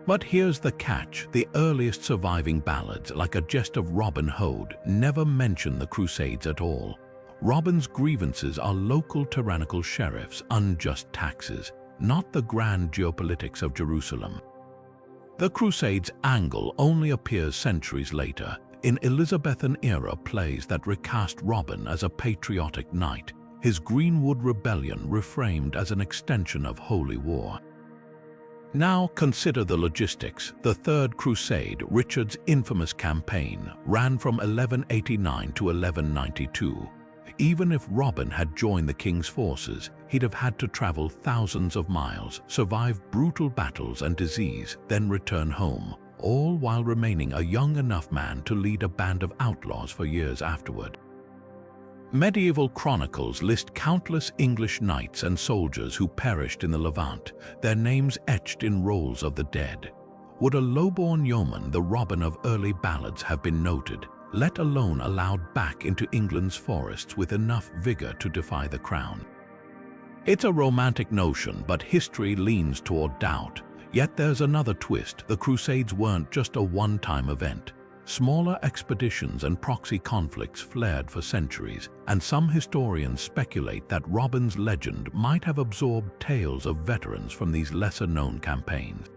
A: But here's the catch: the earliest surviving ballads, like A Jest of Robin Hood, never mention the Crusades at all. Robin's grievances are local tyrannical sheriffs, unjust taxes, not the grand geopolitics of Jerusalem. The Crusades' angle only appears centuries later, in Elizabethan-era plays that recast Robin as a patriotic knight, his Greenwood Rebellion reframed as an extension of Holy War. Now consider the logistics. The Third Crusade, Richard's infamous campaign, ran from 1189 to 1192. Even if Robin had joined the king's forces, he'd have had to travel thousands of miles, survive brutal battles and disease, then return home, all while remaining a young enough man to lead a band of outlaws for years afterward. Medieval chronicles list countless English knights and soldiers who perished in the Levant, their names etched in rolls of the dead. Would a low-born yeoman, the Robin of early ballads, have been noted, let alone allowed back into England's forests with enough vigor to defy the crown? It's a romantic notion, but history leans toward doubt. Yet there's another twist: the Crusades weren't just a one-time event. Smaller expeditions and proxy conflicts flared for centuries, and some historians speculate that Robin's legend might have absorbed tales of veterans from these lesser-known campaigns.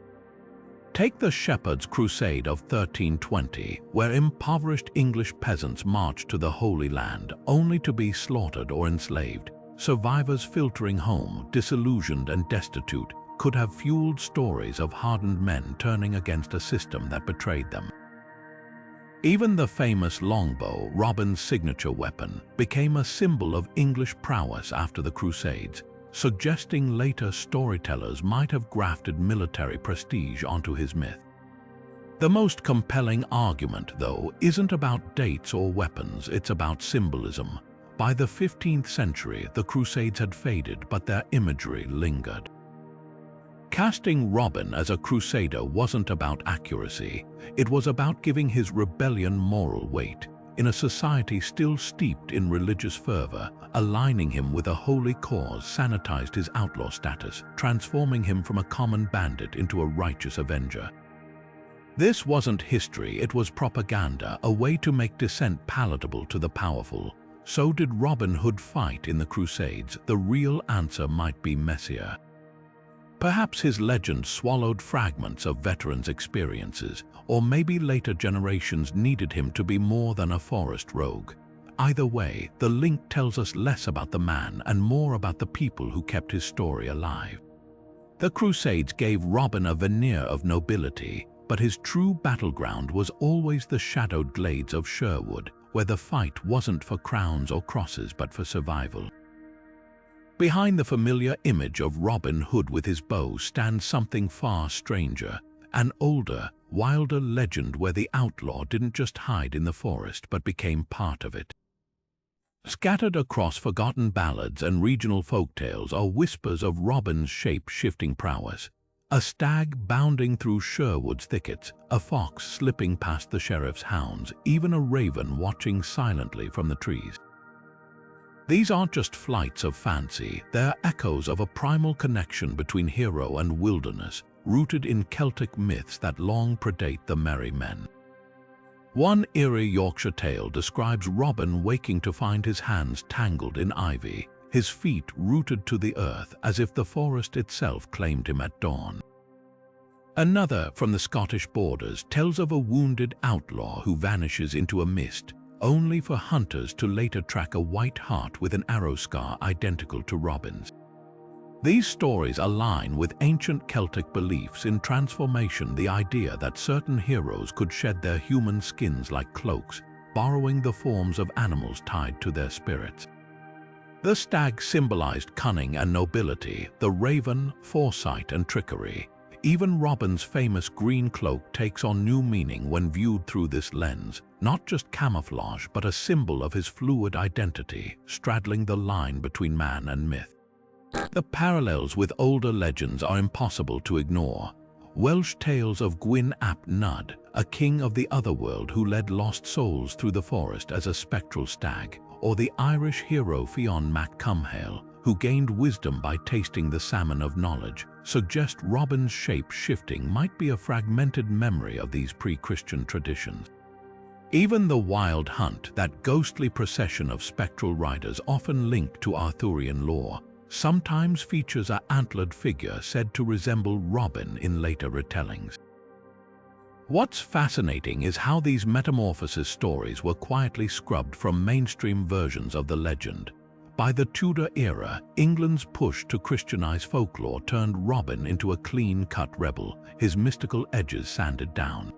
A: Take the Shepherd's Crusade of 1320, where impoverished English peasants marched to the Holy Land only to be slaughtered or enslaved. Survivors filtering home, disillusioned and destitute, could have fueled stories of hardened men turning against a system that betrayed them. Even the famous longbow, Robin's signature weapon, became a symbol of English prowess after the Crusades, suggesting later storytellers might have grafted military prestige onto his myth. The most compelling argument, though, isn't about dates or weapons, it's about symbolism. By the 15th century, the Crusades had faded, but their imagery lingered. Casting Robin as a crusader wasn't about accuracy, it was about giving his rebellion moral weight. In a society still steeped in religious fervor, aligning him with a holy cause sanitized his outlaw status, transforming him from a common bandit into a righteous avenger. This wasn't history, it was propaganda, a way to make dissent palatable to the powerful. So did Robin Hood fight in the Crusades? The real answer might be messier. Perhaps his legend swallowed fragments of veterans' experiences, or maybe later generations needed him to be more than a forest rogue. Either way, the link tells us less about the man and more about the people who kept his story alive. The Crusades gave Robin a veneer of nobility, but his true battleground was always the shadowed glades of Sherwood, where the fight wasn't for crowns or crosses but for survival. Behind the familiar image of Robin Hood with his bow stands something far stranger, an older, wilder legend where the outlaw didn't just hide in the forest but became part of it. Scattered across forgotten ballads and regional folktales are whispers of Robin's shape-shifting prowess. A stag bounding through Sherwood's thickets, a fox slipping past the sheriff's hounds, even a raven watching silently from the trees. These aren't just flights of fancy, they're echoes of a primal connection between hero and wilderness, rooted in Celtic myths that long predate the merry men. One eerie Yorkshire tale describes Robin waking to find his hands tangled in ivy, his feet rooted to the earth as if the forest itself claimed him at dawn. Another, from the Scottish borders, tells of a wounded outlaw who vanishes into a mist, only for hunters to later track a white hart with an arrow scar identical to Robin's. These stories align with ancient Celtic beliefs in transformation, the idea that certain heroes could shed their human skins like cloaks, borrowing the forms of animals tied to their spirits. The stag symbolized cunning and nobility, the raven, foresight and trickery. Even Robin's famous green cloak takes on new meaning when viewed through this lens, not just camouflage but a symbol of his fluid identity, straddling the line between man and myth. The parallels with older legends are impossible to ignore. Welsh tales of Gwyn ap Nudd, a king of the otherworld who led lost souls through the forest as a spectral stag, or the Irish hero Fionn mac Cumhaill, who gained wisdom by tasting the salmon of knowledge, suggest Robin's shape-shifting might be a fragmented memory of these pre-Christian traditions. Even the Wild Hunt, that ghostly procession of spectral riders often linked to Arthurian lore, sometimes features an antlered figure said to resemble Robin in later retellings. What's fascinating is how these metamorphosis stories were quietly scrubbed from mainstream versions of the legend. By the Tudor era, England's push to Christianize folklore turned Robin into a clean-cut rebel, his mystical edges sanded down.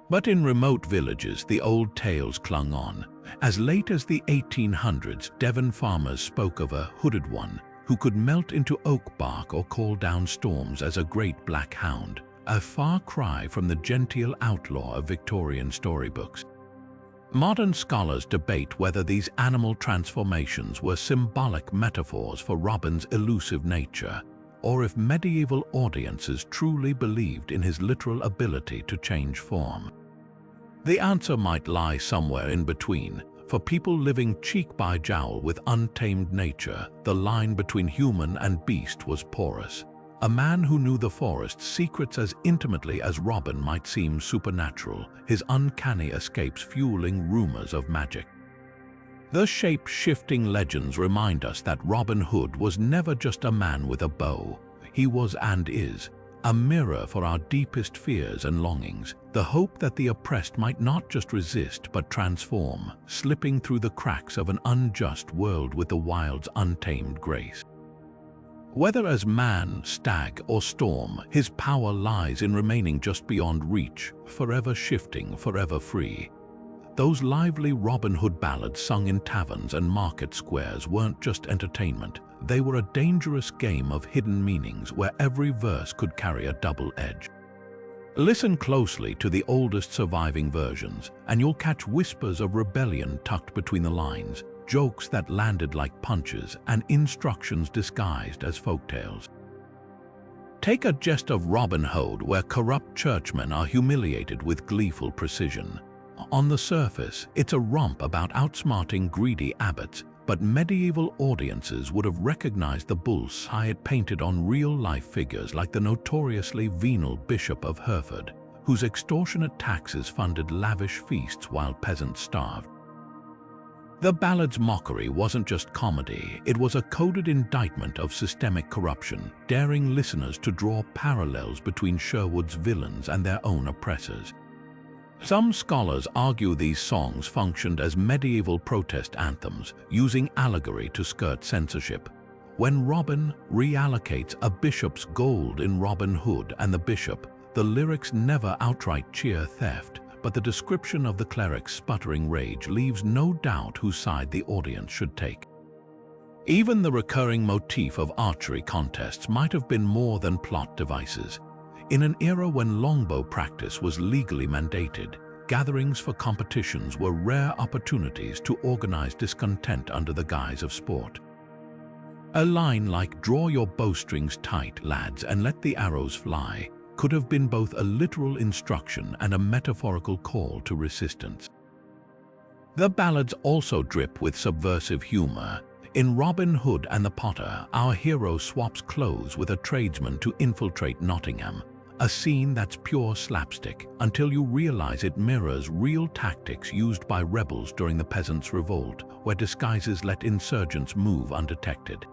A: But in remote villages, the old tales clung on. As late as the 1800s, Devon farmers spoke of a hooded one who could melt into oak bark or call down storms as a great black hound, a far cry from the genteel outlaw of Victorian storybooks. Modern scholars debate whether these animal transformations were symbolic metaphors for Robin's elusive nature, or if medieval audiences truly believed in his literal ability to change form. The answer might lie somewhere in between. For people living cheek by jowl with untamed nature, the line between human and beast was porous. A man who knew the forest's secrets as intimately as Robin might seem supernatural, his uncanny escapes fueling rumors of magic. The shape-shifting legends remind us that Robin Hood was never just a man with a bow. He was and is a mirror for our deepest fears and longings, the hope that the oppressed might not just resist but transform, slipping through the cracks of an unjust world with the wild's untamed grace. Whether as man, stag, or storm, his power lies in remaining just beyond reach, forever shifting, forever free. Those lively Robin Hood ballads sung in taverns and market squares weren't just entertainment. They were a dangerous game of hidden meanings where every verse could carry a double edge. Listen closely to the oldest surviving versions, and you'll catch whispers of rebellion tucked between the lines, jokes that landed like punches, and instructions disguised as folktales. Take a jest of Robin Hood where corrupt churchmen are humiliated with gleeful precision. On the surface, it's a romp about outsmarting greedy abbots, but medieval audiences would have recognized the bull's-eye painted on real-life figures like the notoriously venal Bishop of Hereford, whose extortionate taxes funded lavish feasts while peasants starved. The ballad's mockery wasn't just comedy, it was a coded indictment of systemic corruption, daring listeners to draw parallels between Sherwood's villains and their own oppressors. Some scholars argue these songs functioned as medieval protest anthems, using allegory to skirt censorship. When Robin reallocates a bishop's gold in Robin Hood and the Bishop, the lyrics never outright cheer theft, but the description of the cleric's sputtering rage leaves no doubt whose side the audience should take. Even the recurring motif of archery contests might have been more than plot devices. In an era when longbow practice was legally mandated, gatherings for competitions were rare opportunities to organize discontent under the guise of sport. A line like "Draw your bowstrings tight, lads, and let the arrows fly" could have been both a literal instruction and a metaphorical call to resistance. The ballads also drip with subversive humor. In Robin Hood and the Potter, our hero swaps clothes with a tradesman to infiltrate Nottingham, a scene that's pure slapstick until you realize it mirrors real tactics used by rebels during the Peasants' Revolt, where disguises let insurgents move undetected.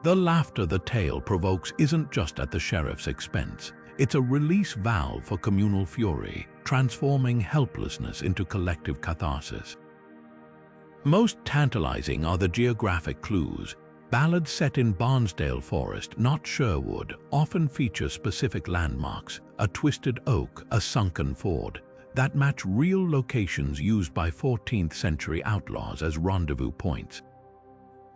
A: The laughter the tale provokes isn't just at the sheriff's expense. It's a release valve for communal fury, transforming helplessness into collective catharsis. Most tantalizing are the geographic clues. Ballads set in Barnsdale Forest, not Sherwood, often feature specific landmarks, a twisted oak, a sunken ford, that match real locations used by 14th-century outlaws as rendezvous points.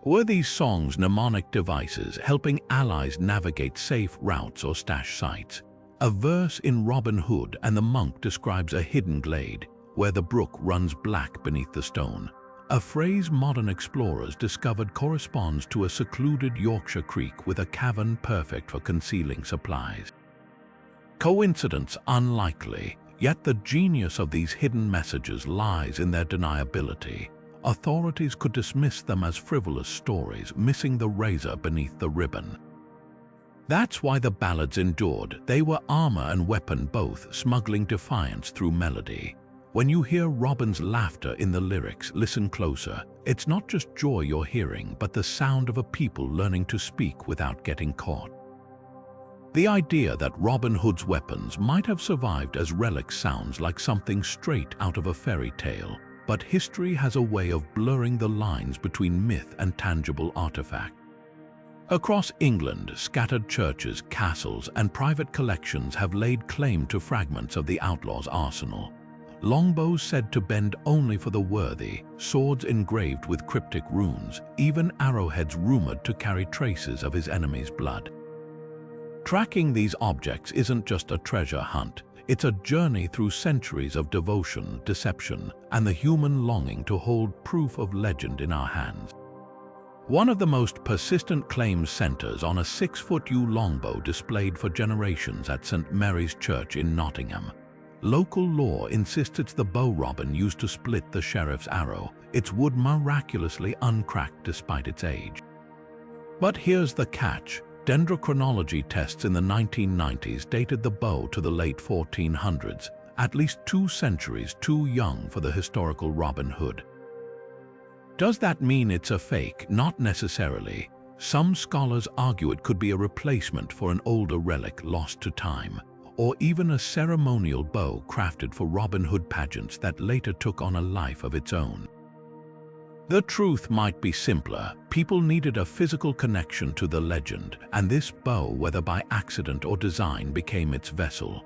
A: Were these songs mnemonic devices helping allies navigate safe routes or stash sites? A verse in Robin Hood and the Monk describes a hidden glade where the brook runs black beneath the stone. A phrase modern explorers discovered corresponds to a secluded Yorkshire creek with a cavern perfect for concealing supplies. Coincidence unlikely, yet the genius of these hidden messages lies in their deniability. Authorities could dismiss them as frivolous stories, missing the razor beneath the ribbon. That's why the ballads endured. They were armor and weapon both, smuggling defiance through melody. When you hear Robin's laughter in the lyrics, listen closer. It's not just joy you're hearing, but the sound of a people learning to speak without getting caught. The idea that Robin Hood's weapons might have survived as relics sounds like something straight out of a fairy tale, but history has a way of blurring the lines between myth and tangible artifact. Across England, scattered churches, castles, and private collections have laid claim to fragments of the outlaw's arsenal. Longbows said to bend only for the worthy, swords engraved with cryptic runes, even arrowheads rumored to carry traces of his enemy's blood. Tracking these objects isn't just a treasure hunt. It's a journey through centuries of devotion, deception, and the human longing to hold proof of legend in our hands. One of the most persistent claims centers on a 6-foot yew longbow displayed for generations at St. Mary's Church in Nottingham. Local law insists it's the bow Robin used to split the sheriff's arrow, its wood miraculously uncracked despite its age. But here's the catch. Dendrochronology tests in the 1990s dated the bow to the late 1400s, at least 2 centuries too young for the historical Robin Hood. Does that mean it's a fake? Not necessarily. Some scholars argue it could be a replacement for an older relic lost to time, or even a ceremonial bow crafted for Robin Hood pageants that later took on a life of its own. The truth might be simpler. People needed a physical connection to the legend, and this bow, whether by accident or design, became its vessel.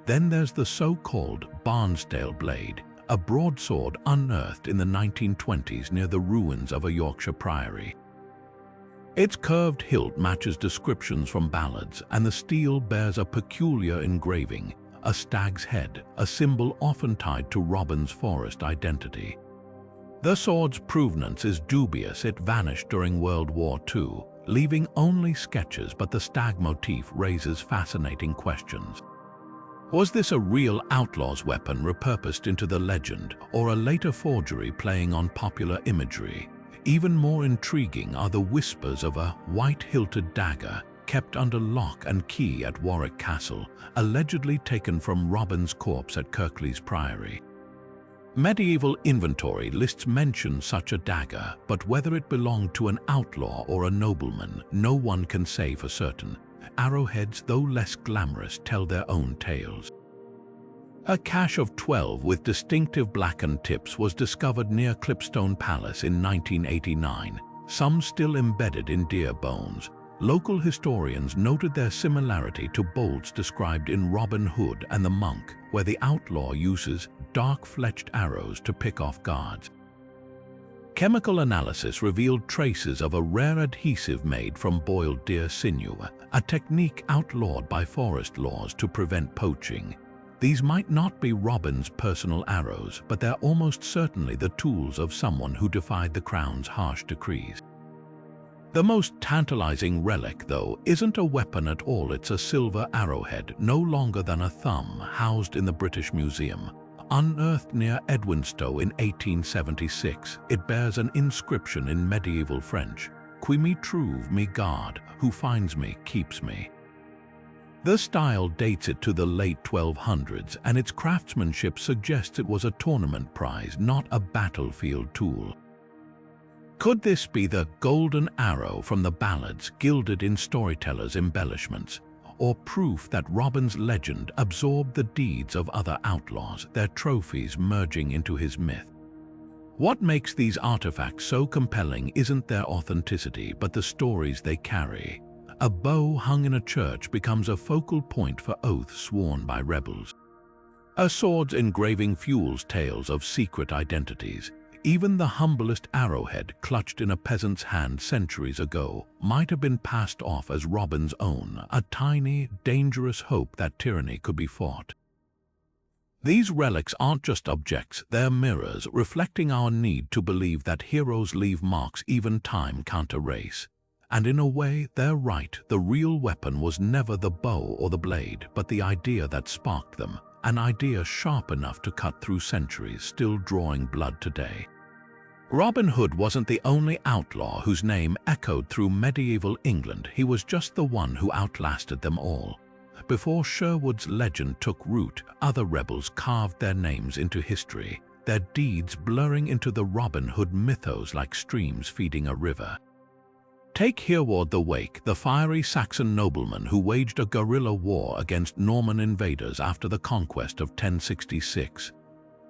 A: Then there's the so-called Barnsdale blade, a broadsword unearthed in the 1920s near the ruins of a Yorkshire priory. Its curved hilt matches descriptions from ballads, and the steel bears a peculiar engraving, a stag's head, a symbol often tied to Robin's forest identity. The sword's provenance is dubious. It vanished during World War II, leaving only sketches, but the stag motif raises fascinating questions. Was this a real outlaw's weapon repurposed into the legend, or a later forgery playing on popular imagery? Even more intriguing are the whispers of a white-hilted dagger kept under lock and key at Warwick Castle, allegedly taken from Robin's corpse at Kirklees Priory. Medieval inventory lists mention such a dagger, but whether it belonged to an outlaw or a nobleman, no one can say for certain. Arrowheads, though less glamorous, tell their own tales. A cache of 12 with distinctive blackened tips was discovered near Clipstone Palace in 1989, some still embedded in deer bones. Local historians noted their similarity to bolts described in Robin Hood and the Monk, where the outlaw uses dark-fletched arrows to pick off guards. Chemical analysis revealed traces of a rare adhesive made from boiled deer sinew, a technique outlawed by forest laws to prevent poaching. These might not be Robin's personal arrows, but they're almost certainly the tools of someone who defied the Crown's harsh decrees. The most tantalizing relic, though, isn't a weapon at all. It's a silver arrowhead, no longer than a thumb, housed in the British Museum. Unearthed near Edwinstowe in 1876, it bears an inscription in medieval French, "Qui me trouve me garde, who finds me keeps me." The style dates it to the late 1200s, and its craftsmanship suggests it was a tournament prize, not a battlefield tool. Could this be the golden arrow from the ballads, gilded in storytellers' embellishments, or proof that Robin's legend absorbed the deeds of other outlaws, their trophies merging into his myth? What makes these artifacts so compelling isn't their authenticity, but the stories they carry. A bow hung in a church becomes a focal point for oaths sworn by rebels. A sword's engraving fuels tales of secret identities. Even the humblest arrowhead clutched in a peasant's hand centuries ago might have been passed off as Robin's own, a tiny, dangerous hope that tyranny could be fought. These relics aren't just objects, they're mirrors reflecting our need to believe that heroes leave marks even time can't erase. And in a way, they're right. The real weapon was never the bow or the blade, but the idea that sparked them, an idea sharp enough to cut through centuries, still drawing blood today. Robin Hood wasn't the only outlaw whose name echoed through medieval England. He was just the one who outlasted them all. Before Sherwood's legend took root, other rebels carved their names into history, their deeds blurring into the Robin Hood mythos like streams feeding a river. Take Hereward the Wake, the fiery Saxon nobleman who waged a guerrilla war against Norman invaders after the conquest of 1066.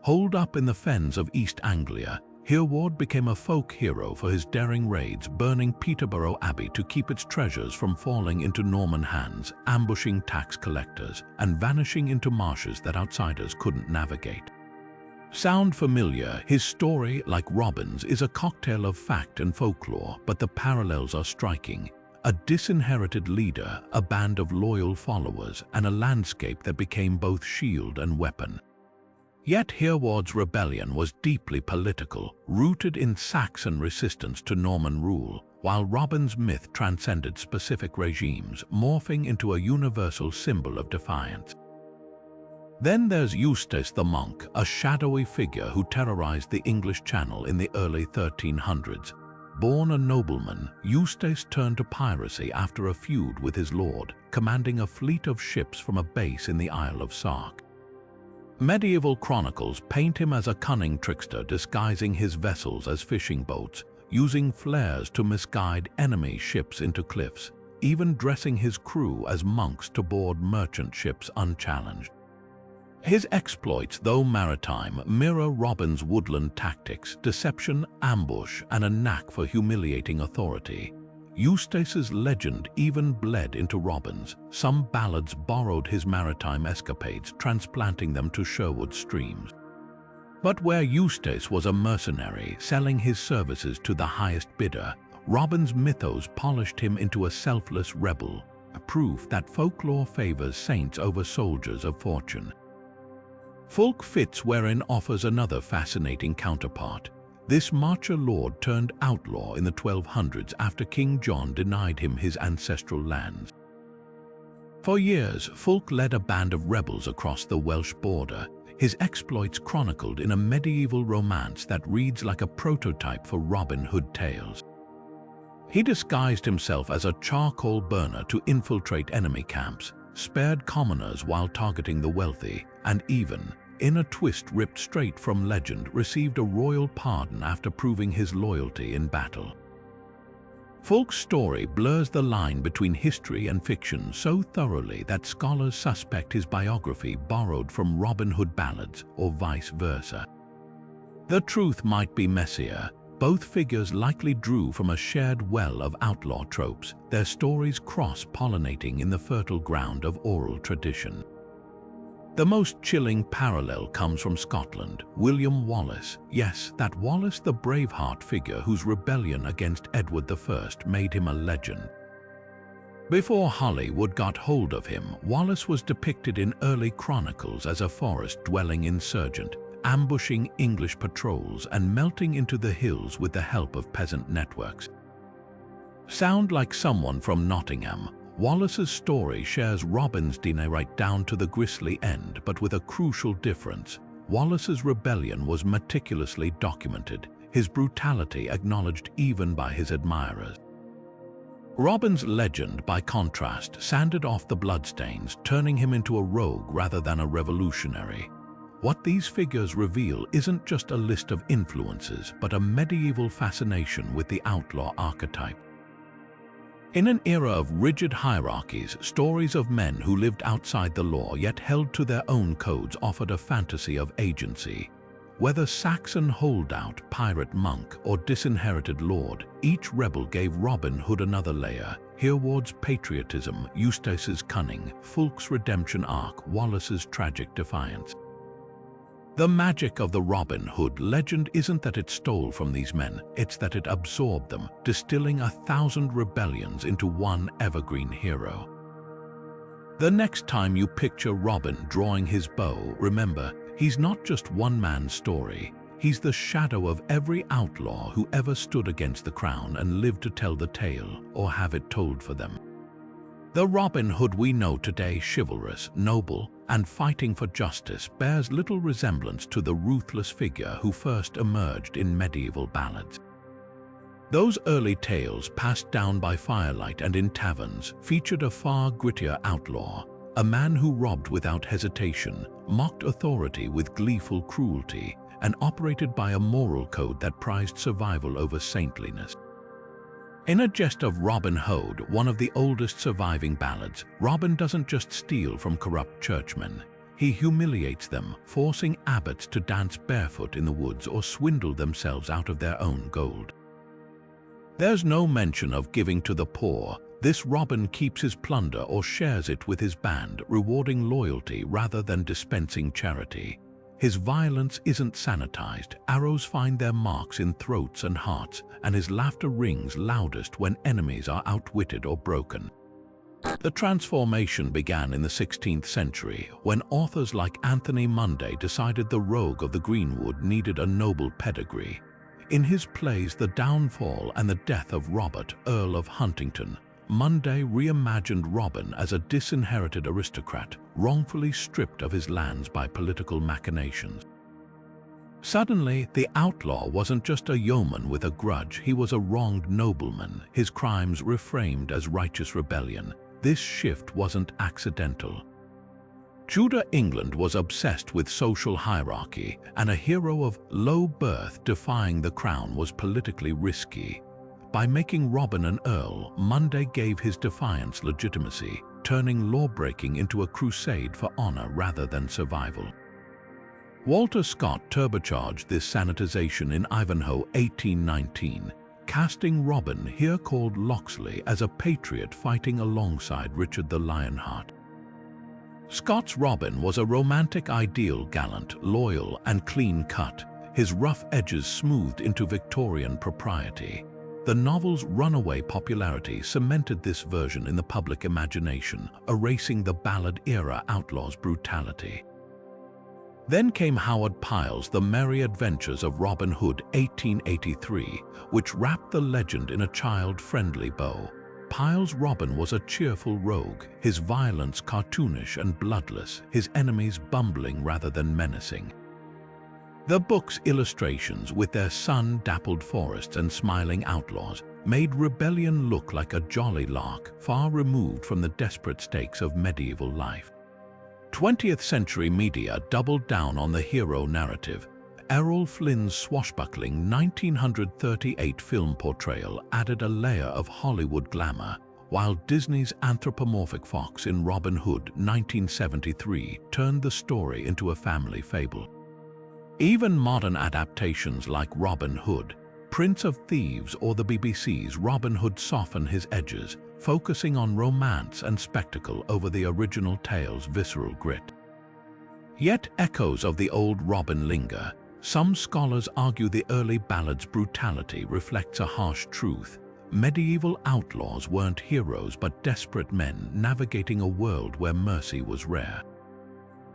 A: Holed up in the fens of East Anglia, Hereward became a folk hero for his daring raids, burning Peterborough Abbey to keep its treasures from falling into Norman hands, ambushing tax collectors, and vanishing into marshes that outsiders couldn't navigate. Sound familiar? His story, like Robin's, is a cocktail of fact and folklore, but the parallels are striking. A disinherited leader, a band of loyal followers, and a landscape that became both shield and weapon. Yet Hereward's rebellion was deeply political, rooted in Saxon resistance to Norman rule, while Robin's myth transcended specific regimes, morphing into a universal symbol of defiance. Then there's Eustace the monk, a shadowy figure who terrorized the English Channel in the early 1300s. Born a nobleman, Eustace turned to piracy after a feud with his lord, commanding a fleet of ships from a base in the Isle of Sark. Medieval chronicles paint him as a cunning trickster disguising his vessels as fishing boats, using flares to misguide enemy ships into cliffs, even dressing his crew as monks to board merchant ships unchallenged. His exploits, though maritime, mirror Robin's woodland tactics, deception, ambush, and a knack for humiliating authority. Eustace's legend even bled into Robin's. Some ballads borrowed his maritime escapades, transplanting them to Sherwood streams. But where Eustace was a mercenary, selling his services to the highest bidder, Robin's mythos polished him into a selfless rebel, a proof that folklore favors saints over soldiers of fortune. Folk Feats wherein offers another fascinating counterpart. This marcher lord turned outlaw in the 1200s after King John denied him his ancestral lands. For years, Fulk led a band of rebels across the Welsh border, his exploits chronicled in a medieval romance that reads like a prototype for Robin Hood tales. He disguised himself as a charcoal burner to infiltrate enemy camps, spared commoners while targeting the wealthy, and even, in a twist ripped straight from legend, received a royal pardon after proving his loyalty in battle. Fulk's story blurs the line between history and fiction so thoroughly that scholars suspect his biography borrowed from Robin Hood ballads or vice versa. The truth might be messier. Both figures likely drew from a shared well of outlaw tropes, their stories cross-pollinating in the fertile ground of oral tradition. The most chilling parallel comes from Scotland. William Wallace, yes, that Wallace the Braveheart figure whose rebellion against Edward I made him a legend. Before Hollywood got hold of him, Wallace was depicted in early chronicles as a forest-dwelling insurgent, ambushing English patrols and melting into the hills with the help of peasant networks. Sound like someone from Nottingham, Wallace's story shares Robin's DNA right down to the grisly end, but with a crucial difference. Wallace's rebellion was meticulously documented, his brutality acknowledged even by his admirers. Robin's legend, by contrast, sanded off the bloodstains, turning him into a rogue rather than a revolutionary. What these figures reveal isn't just a list of influences, but a medieval fascination with the outlaw archetype. In an era of rigid hierarchies, stories of men who lived outside the law yet held to their own codes offered a fantasy of agency. Whether Saxon holdout, pirate monk, or disinherited lord, each rebel gave Robin Hood another layer. Hereward's patriotism, Eustace's cunning, Fulk's redemption arc, Wallace's tragic defiance. The magic of the Robin Hood legend isn't that it stole from these men, it's that it absorbed them, distilling 1,000 rebellions into one evergreen hero. The next time you picture Robin drawing his bow, remember, he's not just one man's story. He's the shadow of every outlaw who ever stood against the crown and lived to tell the tale or have it told for them. The Robin Hood we know today, chivalrous, noble, and fighting for justice, bears little resemblance to the ruthless figure who first emerged in medieval ballads. Those early tales, passed down by firelight and in taverns, featured a far grittier outlaw, a man who robbed without hesitation, mocked authority with gleeful cruelty, and operated by a moral code that prized survival over saintliness. In A Jest of Robin Hood, one of the oldest surviving ballads, Robin doesn't just steal from corrupt churchmen. He humiliates them, forcing abbots to dance barefoot in the woods or swindle themselves out of their own gold. There's no mention of giving to the poor. This Robin keeps his plunder or shares it with his band, rewarding loyalty rather than dispensing charity. His violence isn't sanitized, arrows find their marks in throats and hearts, and his laughter rings loudest when enemies are outwitted or broken. The transformation began in the 16th century, when authors like Anthony Munday decided the rogue of the Greenwood needed a noble pedigree. In his plays The Downfall and the Death of Robert, Earl of Huntingdon, Munday reimagined Robin as a disinherited aristocrat, wrongfully stripped of his lands by political machinations. Suddenly, the outlaw wasn't just a yeoman with a grudge, he was a wronged nobleman, his crimes reframed as righteous rebellion. This shift wasn't accidental. Tudor England was obsessed with social hierarchy, and a hero of low birth defying the crown was politically risky. By making Robin an earl, Munday gave his defiance legitimacy, turning lawbreaking into a crusade for honor rather than survival. Walter Scott turbocharged this sanitization in Ivanhoe 1819, casting Robin, here called Locksley, as a patriot fighting alongside Richard the Lionheart. Scott's Robin was a romantic ideal, gallant, loyal, and clean-cut, his rough edges smoothed into Victorian propriety. The novel's runaway popularity cemented this version in the public imagination, erasing the ballad-era outlaw's brutality. Then came Howard Pyle's The Merry Adventures of Robin Hood, 1883, which wrapped the legend in a child-friendly bow. Pyle's Robin was a cheerful rogue, his violence cartoonish and bloodless, his enemies bumbling rather than menacing. The book's illustrations, with their sun-dappled forests and smiling outlaws, made rebellion look like a jolly lark, far removed from the desperate stakes of medieval life. 20th century media doubled down on the hero narrative. Errol Flynn's swashbuckling 1938 film portrayal added a layer of Hollywood glamour, while Disney's anthropomorphic fox in Robin Hood 1973 turned the story into a family fable. Even modern adaptations like Robin Hood, Prince of Thieves, or the BBC's Robin Hood soften his edges, focusing on romance and spectacle over the original tale's visceral grit. Yet echoes of the old Robin linger. Some scholars argue the early ballad's brutality reflects a harsh truth. Medieval outlaws weren't heroes but desperate men navigating a world where mercy was rare.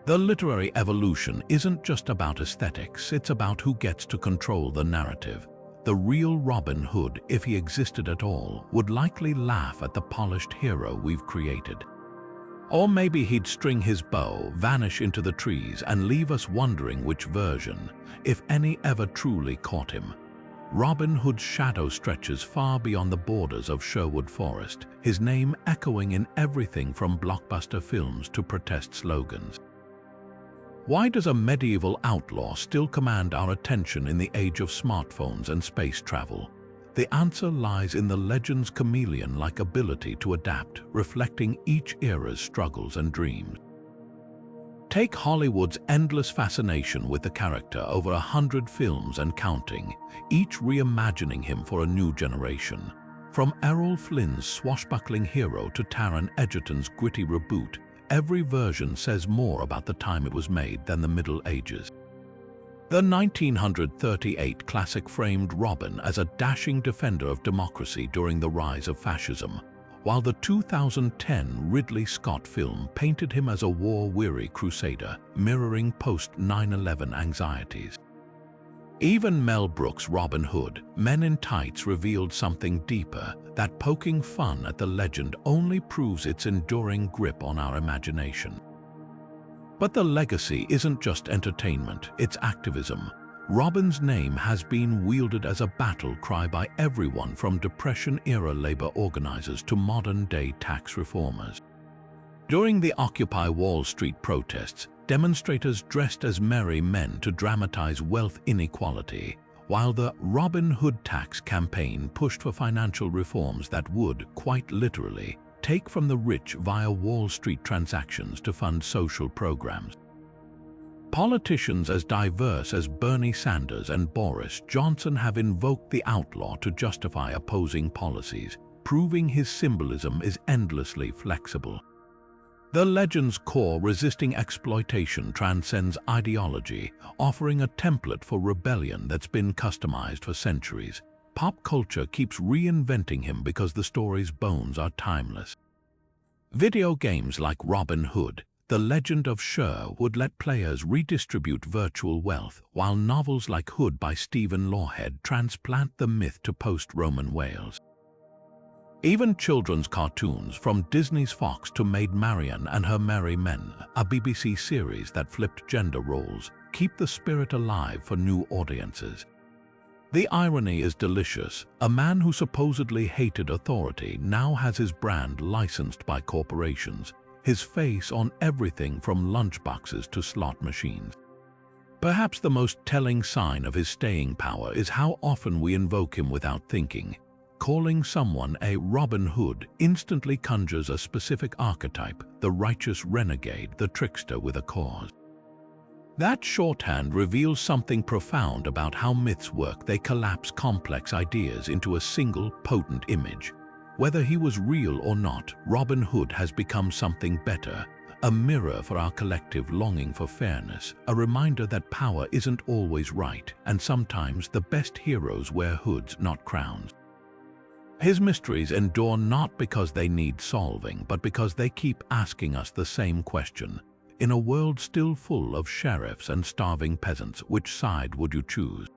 A: The literary evolution isn't just about aesthetics, it's about who gets to control the narrative. The real Robin Hood, if he existed at all, would likely laugh at the polished hero we've created. Or maybe he'd string his bow, vanish into the trees, and leave us wondering which version, if any, ever truly caught him. Robin Hood's shadow stretches far beyond the borders of Sherwood Forest, his name echoing in everything from blockbuster films to protest slogans. Why does a medieval outlaw still command our attention in the age of smartphones and space travel? The answer lies in the legend's chameleon-like ability to adapt, reflecting each era's struggles and dreams. Take Hollywood's endless fascination with the character, over 100 films and counting, each reimagining him for a new generation. From Errol Flynn's swashbuckling hero to Taron Egerton's gritty reboot, every version says more about the time it was made than the Middle Ages. The 1938 classic framed Robin as a dashing defender of democracy during the rise of fascism, while the 2010 Ridley Scott film painted him as a war-weary crusader, mirroring post-9/11 anxieties. Even Mel Brooks' Robin Hood, Men in Tights revealed something deeper, that poking fun at the legend only proves its enduring grip on our imagination. But the legacy isn't just entertainment, it's activism. Robin's name has been wielded as a battle cry by everyone from Depression-era labor organizers to modern-day tax reformers. During the Occupy Wall Street protests, demonstrators dressed as merry men to dramatize wealth inequality, while the Robin Hood tax campaign pushed for financial reforms that would, quite literally, take from the rich via Wall Street transactions to fund social programs. Politicians as diverse as Bernie Sanders and Boris Johnson have invoked the outlaw to justify opposing policies, proving his symbolism is endlessly flexible. The legend's core resisting exploitation transcends ideology, offering a template for rebellion that's been customized for centuries. Pop culture keeps reinventing him because the story's bones are timeless. Video games like Robin Hood, The Legend of Sherwood let players redistribute virtual wealth, while novels like Hood by Stephen Lawhead transplant the myth to post-Roman Wales. Even children's cartoons, from Disney's Fox to Maid Marian and Her Merry Men, a BBC series that flipped gender roles, keep the spirit alive for new audiences. The irony is delicious. A man who supposedly hated authority now has his brand licensed by corporations, his face on everything from lunchboxes to slot machines. Perhaps the most telling sign of his staying power is how often we invoke him without thinking. Calling someone a Robin Hood instantly conjures a specific archetype, the righteous renegade, the trickster with a cause. That shorthand reveals something profound about how myths work. They collapse complex ideas into a single, potent image. Whether he was real or not, Robin Hood has become something better, a mirror for our collective longing for fairness, a reminder that power isn't always right, and sometimes the best heroes wear hoods, not crowns. His mysteries endure not because they need solving, but because they keep asking us the same question. In a world still full of sheriffs and starving peasants, which side would you choose?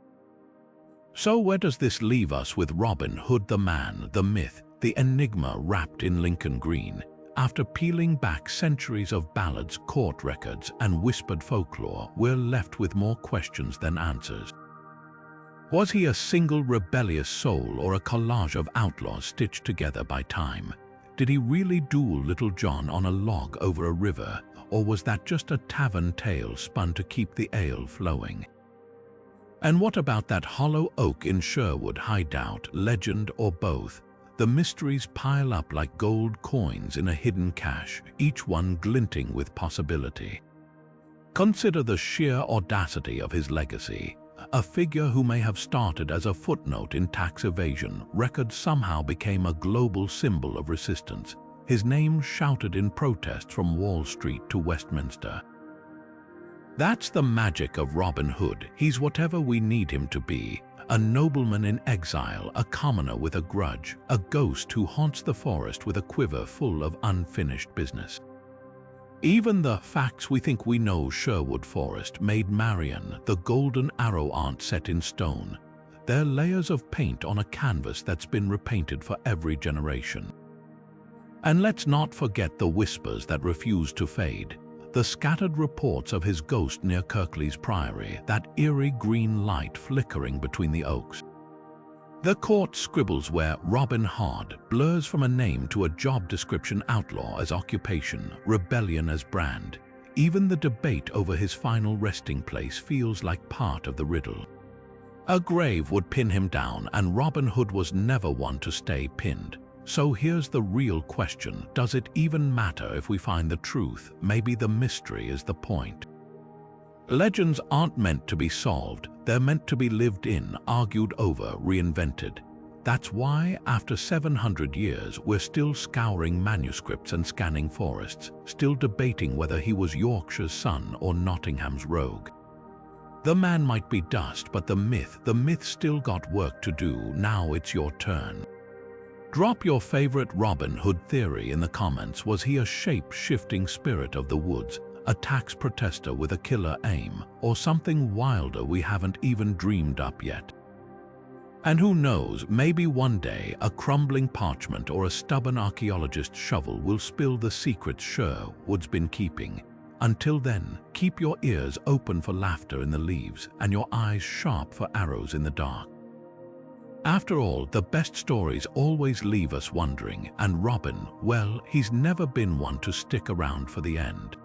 A: So where does this leave us with Robin Hood, the man, the myth, the enigma wrapped in Lincoln green? After peeling back centuries of ballads, court records, and whispered folklore, we're left with more questions than answers. Was he a single rebellious soul or a collage of outlaws stitched together by time? Did he really duel Little John on a log over a river, or was that just a tavern tale spun to keep the ale flowing? And what about that hollow oak in Sherwood hideout, legend or both? The mysteries pile up like gold coins in a hidden cache, each one glinting with possibility. Consider the sheer audacity of his legacy. A figure who may have started as a footnote in tax evasion records somehow became a global symbol of resistance. His name shouted in protest from Wall Street to Westminster. That's the magic of Robin Hood. He's whatever we need him to be. A nobleman in exile, a commoner with a grudge, a ghost who haunts the forest with a quiver full of unfinished business. Even the facts we think we know, Sherwood Forest, Maid Marian, the golden arrow aren't set in stone. They're layers of paint on a canvas that's been repainted for every generation. And let's not forget the whispers that refuse to fade. The scattered reports of his ghost near Kirklees Priory, that eerie green light flickering between the oaks. The court scribbles where Robin Hood blurs from a name to a job description, outlaw as occupation, rebellion as brand. Even the debate over his final resting place feels like part of the riddle. A grave would pin him down, and Robin Hood was never one to stay pinned. So here's the real question. Does it even matter if we find the truth? Maybe the mystery is the point. Legends aren't meant to be solved. They're meant to be lived in, argued over, reinvented. That's why, after 700 years, we're still scouring manuscripts and scanning forests, still debating whether he was Yorkshire's son or Nottingham's rogue. The man might be dust, but the myth still got work to do. Now it's your turn. Drop your favorite Robin Hood theory in the comments. Was he a shape-shifting spirit of the woods, a tax protester with a killer aim, or something wilder we haven't even dreamed up yet? And who knows, maybe one day a crumbling parchment or a stubborn archaeologist's shovel will spill the secrets Sherwood's been keeping. Until then, keep your ears open for laughter in the leaves and your eyes sharp for arrows in the dark. After all, the best stories always leave us wondering, and Robin, well, he's never been one to stick around for the end.